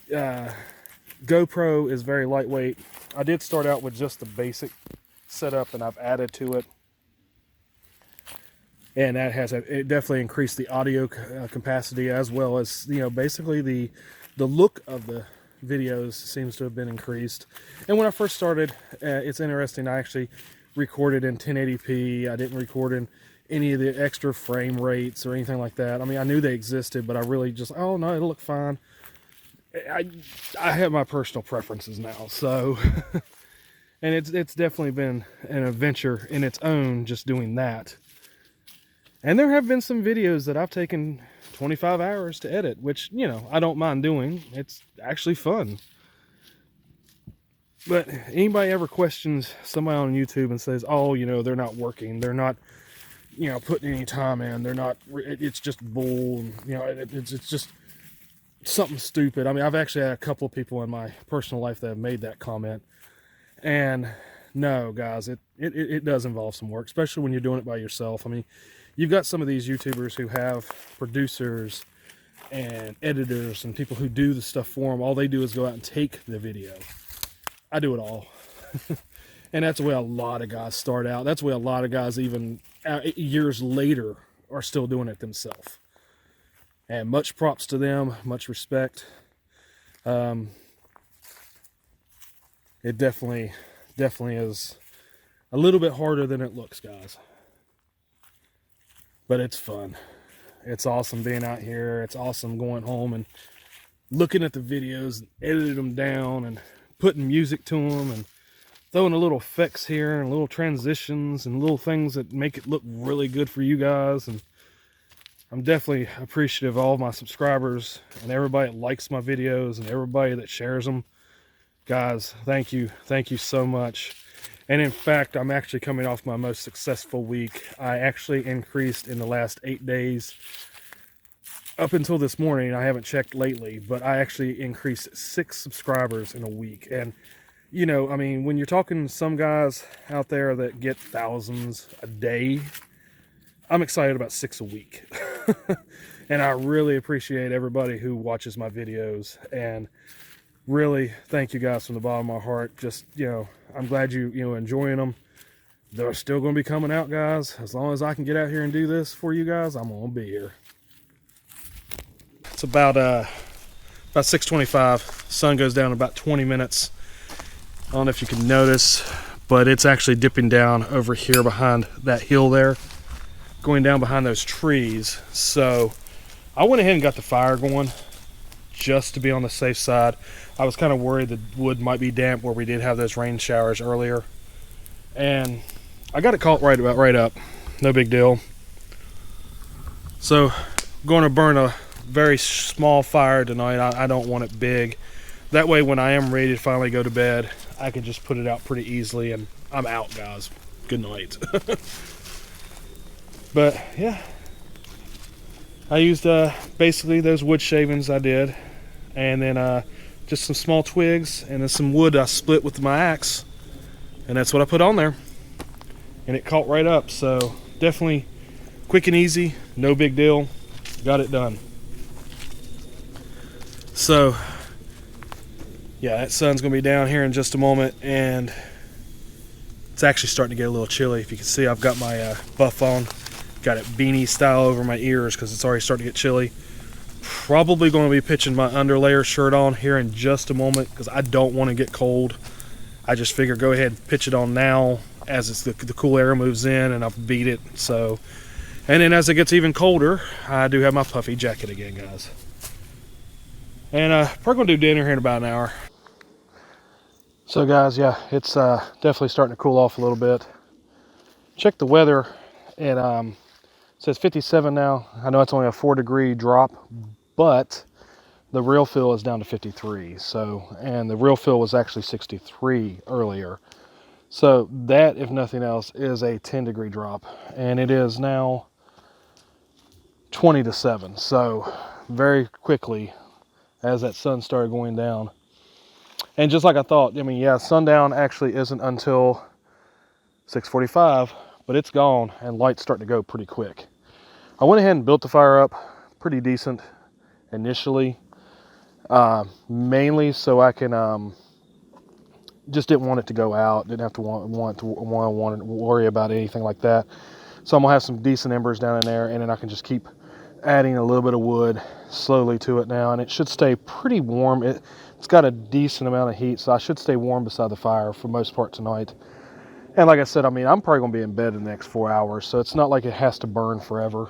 GoPro is very lightweight. I did start out with just the basic setup, and I've added to it. And that it definitely increased the audio capacity, as well as, basically the look of the videos seems to have been increased. And when I first started, it's interesting, I actually recorded in 1080p. I didn't record in any of the extra frame rates or anything like that. I mean, I knew they existed, but I really just, oh no, it'll look fine. I have my personal preferences now, so and it's definitely been an adventure in its own, just doing that. And there have been some videos that I've taken 25 hours to edit, which, I don't mind doing. It's actually fun. But anybody ever questions somebody on YouTube and says, oh, they're not working, they're not, putting any time in, they're not, it's just bull, it's just something stupid. I mean, I've actually had a couple of people in my personal life that have made that comment. And no, guys, it does involve some work, especially when you're doing it by yourself. I mean, you've got some of these YouTubers who have producers and editors and people who do the stuff for them. All they do is go out and take the video. I do it all. And that's the way a lot of guys start out. That's the way a lot of guys, even years later, are still doing it themselves. And much props to them, much respect. It definitely is a little bit harder than it looks, guys. But it's fun. It's awesome being out here. It's awesome going home and looking at the videos and editing them down and putting music to them and throwing a little effects here and little transitions and little things that make it look really good for you guys. And I'm definitely appreciative of all my subscribers and everybody that likes my videos and everybody that shares them. Guys, thank you so much. And in fact, I'm actually coming off my most successful week. I actually increased in the last 8 days. Up until this morning, I haven't checked lately, but I actually increased 6 subscribers in a week. And you know, I mean, when you're talking to some guys out there that get thousands a day, I'm excited about 6 a week. And I really appreciate everybody who watches my videos, and really thank you guys from the bottom of my heart. Just, you know, I'm glad you enjoying them. They're still going to be coming out, guys. As long as I can get out here and do this for you guys, I'm going to be here. It's about 6:25. Sun goes down in about 20 minutes. I don't know if you can notice, but it's actually dipping down over here behind that hill there, going down behind those trees. So I went ahead and got the fire going just to be on the safe side. I was kind of worried the wood might be damp where we did have those rain showers earlier. And I got it caught right up. No big deal. So I'm going to burn a very small fire tonight. I don't want it big. That way when I am ready to finally go to bed, I can just put it out pretty easily and I'm out, guys. Good night. But yeah, I used basically those wood shavings I did, and then just some small twigs and then some wood I split with my axe, and that's what I put on there, and it caught right up. So definitely quick and easy, no big deal, got it done. So yeah, that sun's gonna be down here in just a moment, and it's actually starting to get a little chilly. If you can see, I've got my buff on, got it beanie style over my ears because it's already starting to get chilly. Probably going to be pitching my underlayer shirt on here in just a moment because I don't want to get cold. I just figure go ahead and pitch it on now as it's the cool air moves in and I've beat it. So, and then as it gets even colder, I do have my puffy jacket again, guys. And probably going to do dinner here in about an hour. So guys, yeah, it's definitely starting to cool off a little bit. Check the weather. It says 57 now. I know it's only a 4-degree drop, but the real feel is down to 53. So, and the real feel was actually 63 earlier. So that, if nothing else, is a 10-degree drop. And it is now 20 to 7. So very quickly, as that sun started going down. And just like I thought, I mean, yeah, sundown actually isn't until 6:45, but it's gone and light's starting to go pretty quick. I went ahead and built the fire up pretty decent initially, mainly so I can, just didn't want it to go out, didn't have to want to worry about anything like that. So I'm gonna have some decent embers down in there, and then I can just keep adding a little bit of wood slowly to it now, and it should stay pretty warm. It's got a decent amount of heat, so I should stay warm beside the fire for most part tonight. And like I said, I mean, I'm probably gonna be in bed in the next 4 hours, so it's not like it has to burn forever.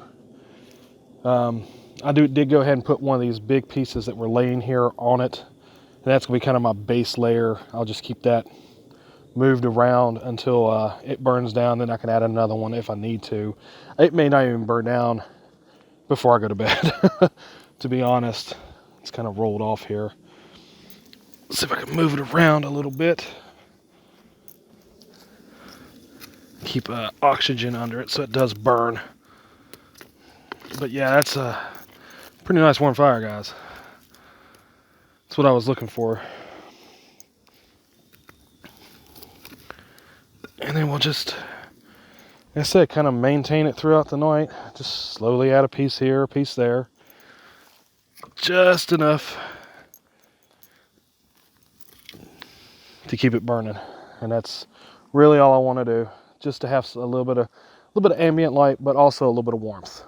I did go ahead and put one of these big pieces that were laying here on it, and that's gonna be kind of my base layer. I'll just keep that moved around until it burns down, then I can add another one if I need to. It may not even burn down before I go to bed. To be honest, it's kind of rolled off here. Let's see if I can move it around a little bit. Keep oxygen under it so it does burn. But yeah, that's a pretty nice warm fire, guys. That's what I was looking for. And then we'll just, like I said, kind of maintain it throughout the night. Just slowly add a piece here, a piece there. Just enough to keep it burning. And that's really all I want to do. Just to have a little bit of ambient light, but also a little bit of warmth.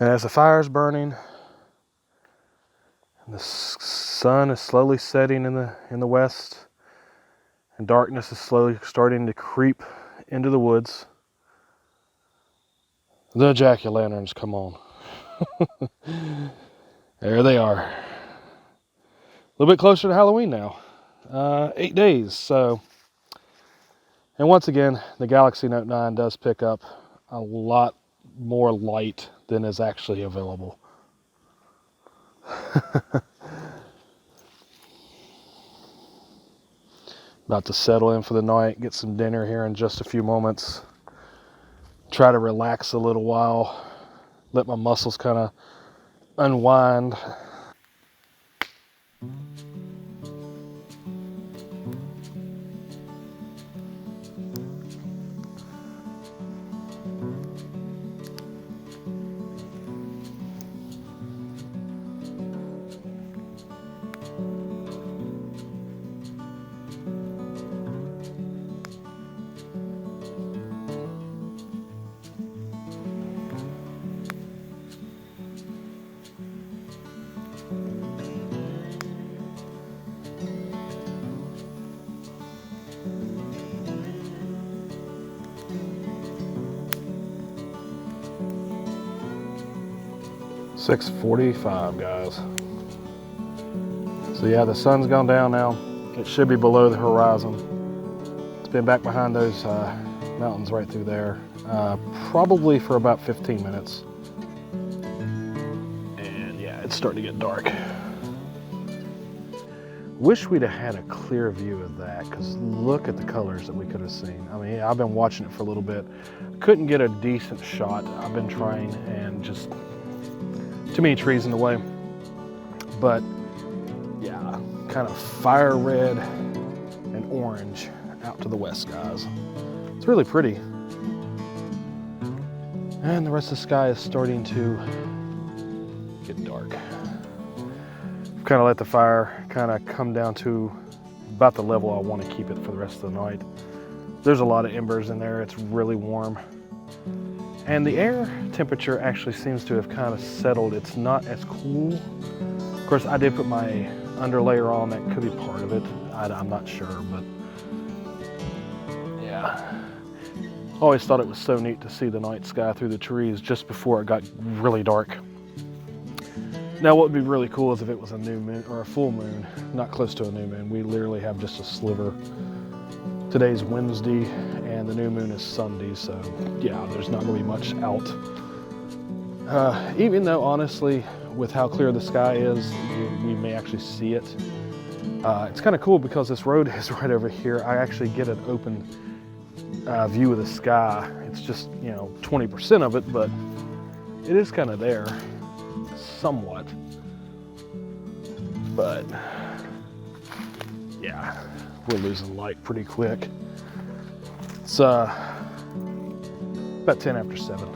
And as the fire is burning, and the sun is slowly setting in the west, and darkness is slowly starting to creep into the woods, the jack-o'-lanterns come on. There they are. A little bit closer to Halloween now. 8 days, so. And once again, the Galaxy Note 9 does pick up a lot more light than is actually available. About to settle in for the night, get some dinner here in just a few moments. Try to relax a little while, let my muscles kind of unwind. .45, guys. So yeah, the sun's gone down now. It should be below the horizon. It's been back behind those mountains right through there, probably for about 15 minutes. And yeah, it's starting to get dark. Wish we'd have had a clear view of that, because look at the colors that we could have seen. I mean, I've been watching it for a little bit. Couldn't get a decent shot. I've been trying, and just too many trees in the way. But yeah, kind of fire red and orange out to the west, guys. It's really pretty. And the rest of the sky is starting to get dark. I've kind of let the fire kind of come down to about the level I want to keep it for the rest of the night. There's a lot of embers in there. It's really warm. And the air temperature actually seems to have kind of settled. It's not as cool. Of course, I did put my underlayer on. That could be part of it. I'm not sure, but yeah. Always thought it was so neat to see the night sky through the trees just before it got really dark. Now, what would be really cool is if it was a new moon or a full moon, not close to a new moon. We literally have just a sliver. Today's Wednesday and the new moon is Sunday, so yeah, there's not going to be much out. Even though, honestly, with how clear the sky is, we may actually see it. It's kind of cool because this road is right over here. I actually get an open view of the sky. It's just, 20% of it, but it is kind of there, somewhat. But yeah, we're losing light pretty quick. It's about 10 after 7.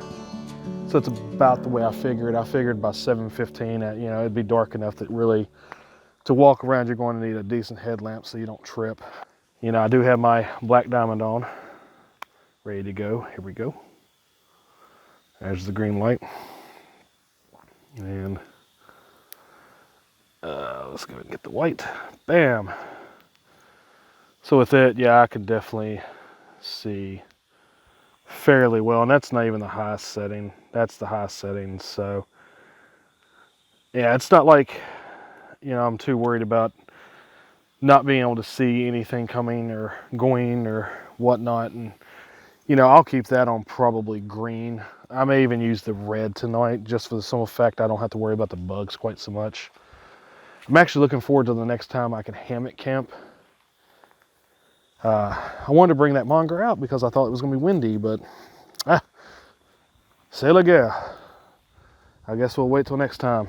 So it's about the way I figured. I figured by 7:15 that, it'd be dark enough that really to walk around you're going to need a decent headlamp so you don't trip. I do have my black diamond on, ready to go. Here we go. There's the green light. And let's go ahead and get the white. Bam. So with it, yeah, I can definitely see fairly well, and that's not even the highest setting. That's the highest setting. So yeah, it's not like I'm too worried about not being able to see anything coming or going or whatnot. And I'll keep that on probably green. I may even use the red tonight just for the simple fact I don't have to worry about the bugs quite so much. I'm actually looking forward to the next time I can hammock camp. I wanted to bring that monger out because I thought it was going to be windy, but c'est la guerre. I guess we'll wait till next time.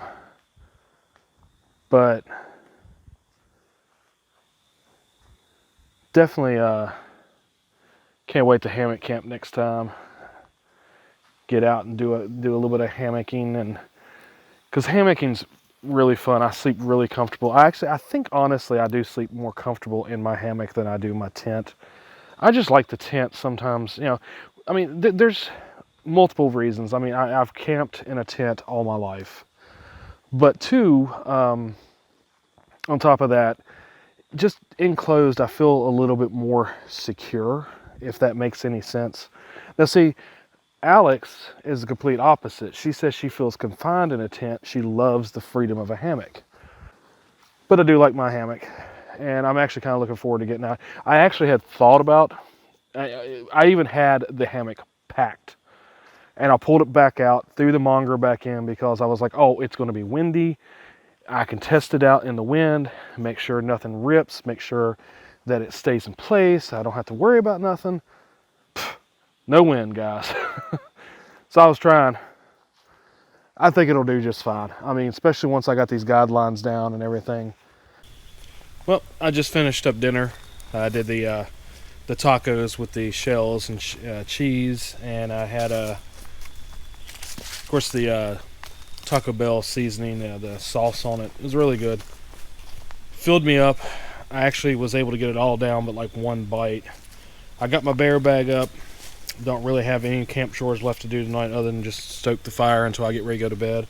But definitely can't wait to hammock camp next time. Get out and do a little bit of hammocking, and because hammocking's really fun. I sleep really comfortable. I think honestly I do sleep more comfortable in my hammock than I do my tent. I just like the tent sometimes. I mean, there's multiple reasons. I mean, I've camped in a tent all my life. But two, on top of that, just enclosed, I feel a little bit more secure, if that makes any sense. Now, see, Alex is the complete opposite. She says she feels confined in a tent. She loves the freedom of a hammock. But I do like my hammock, and I'm actually kind of looking forward to getting out. I actually had thought about, I even had the hammock packed, and I pulled it back out, threw the monger back in because I was like, oh, it's going to be windy. I can test it out in the wind, make sure nothing rips, make sure that it stays in place. I don't have to worry about nothing. No wind, guys. So I was trying. I think it'll do just fine. I mean, especially once I got these guidelines down and everything. Well, I just finished up dinner. I did the tacos with the shells and cheese, and I had of course, the Taco Bell seasoning, the sauce on it. It was really good. Filled me up. I actually was able to get it all down, but like one bite. I got my bear bag up. Don't really have any camp chores left to do tonight other than just stoke the fire until I get ready to go to bed.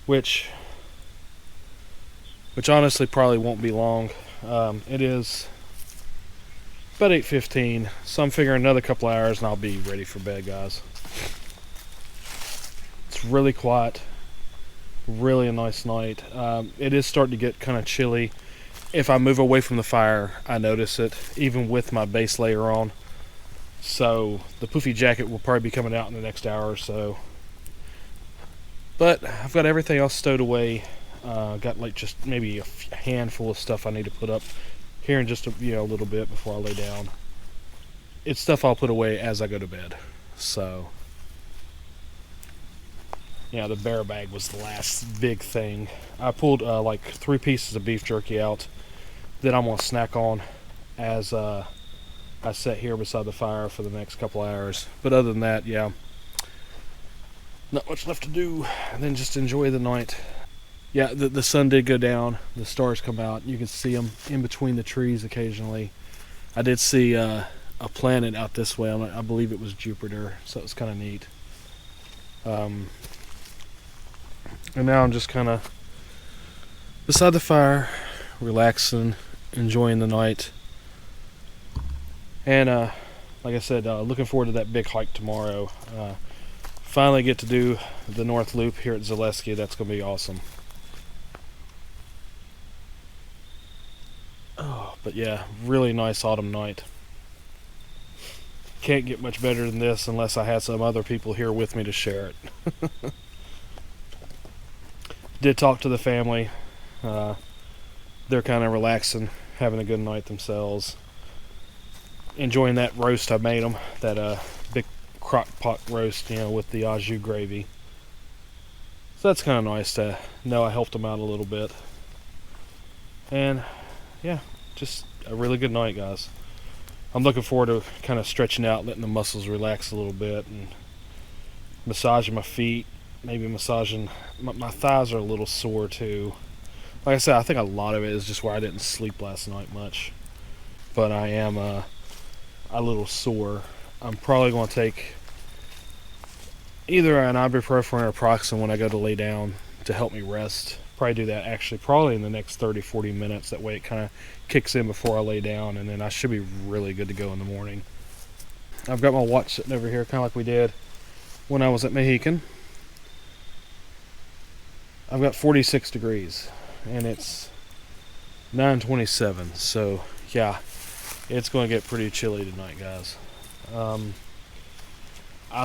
Which honestly probably won't be long. It is about 8:15, so I'm figuring another couple hours and I'll be ready for bed, guys. It's really quiet. Really a nice night. It is starting to get kind of chilly. If I move away from the fire, I notice it, even with my base layer on. So the poofy jacket will probably be coming out in the next hour or so. But I've got everything else stowed away. Got like just maybe a handful of stuff I need to put up here in just a little bit before I lay down. It's stuff I'll put away as I go to bed. So yeah, the bear bag was the last big thing. I pulled like 3 pieces of beef jerky out that I'm gonna snack on as I sit here beside the fire for the next couple hours. But other than that, yeah, not much left to do. And then just enjoy the night. Yeah, the sun did go down. The stars come out. You can see them in between the trees occasionally. I did see a planet out this way. I believe it was Jupiter, so it was kind of neat. And now I'm just kind of beside the fire, relaxing, enjoying the night. And like I said, looking forward to that big hike tomorrow. Finally get to do the North Loop here at Zaleski. That's going to be awesome. Oh, but yeah, really nice autumn night. Can't get much better than this unless I had some other people here with me to share it. Did talk to the family. They're kind of relaxing, having a good night themselves. Enjoying that roast I made them, that big crock pot roast, with the au jus gravy. So that's kind of nice to know I helped them out a little bit. And yeah, just a really good night, guys. I'm looking forward to kind of stretching out, letting the muscles relax a little bit, and massaging my feet, maybe massaging my thighs are a little sore too. Like I said, I think a lot of it is just where I didn't sleep last night much, but I am a little sore. I'm probably going to take either an ibuprofen or Proxen when I go to lay down to help me rest. Probably do that actually probably in the next 30-40 minutes. That way it kind of kicks in before I lay down, and then I should be really good to go in the morning. I've got my watch sitting over here, kind of like we did when I was at Mohican. I've got 46 degrees, and it's 9:27, so yeah, it's going to get pretty chilly tonight, guys. I'm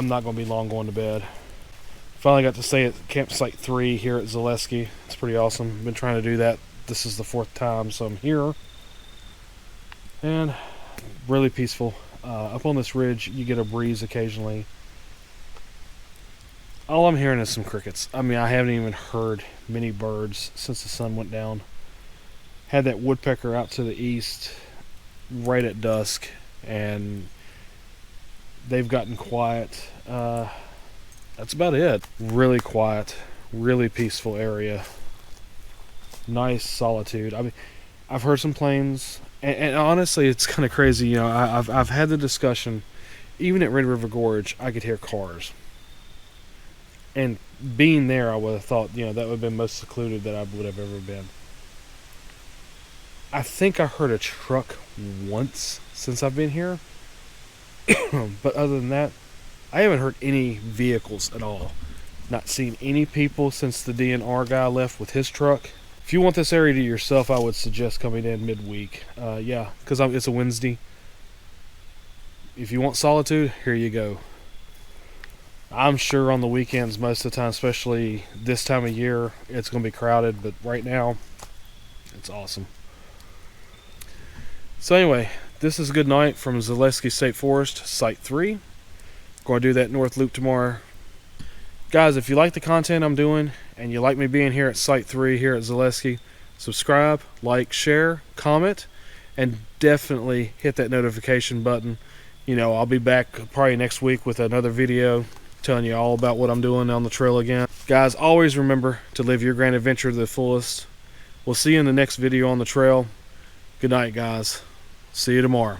not going to be long going to bed. Finally got to stay at campsite 3 here at Zaleski. It's pretty awesome. Been trying to do that. This is the 4th time, so I'm here. And really peaceful. Up on this ridge, you get a breeze occasionally. All I'm hearing is some crickets. I mean, I haven't even heard many birds since the sun went down. Had that woodpecker out to the east right at dusk, and they've gotten quiet. That's about it. Really quiet, really peaceful area. Nice solitude. I mean, I've heard some planes, and honestly, it's kind of crazy. I've had the discussion even at Red River Gorge, I could hear cars. And being there, I would have thought, that would have been most secluded that I would have ever been. I think I heard a truck once since I've been here. But other than that, I haven't heard any vehicles at all. Not seen any people since the DNR guy left with his truck. If you want this area to yourself, I would suggest coming in midweek. Because it's a Wednesday. If you want solitude, here you go. I'm sure on the weekends most of the time, especially this time of year, it's going to be crowded. But right now, it's awesome. So anyway, this is a good night from Zaleski State Forest, Site 3. Going to do that North Loop tomorrow. Guys, if you like the content I'm doing and you like me being here at Site 3 here at Zaleski, subscribe, like, share, comment, and definitely hit that notification button. I'll be back probably next week with another video telling you all about what I'm doing on the trail again. Guys, always remember to live your grand adventure to the fullest. We'll see you in the next video on the trail. Good night, guys. See you tomorrow.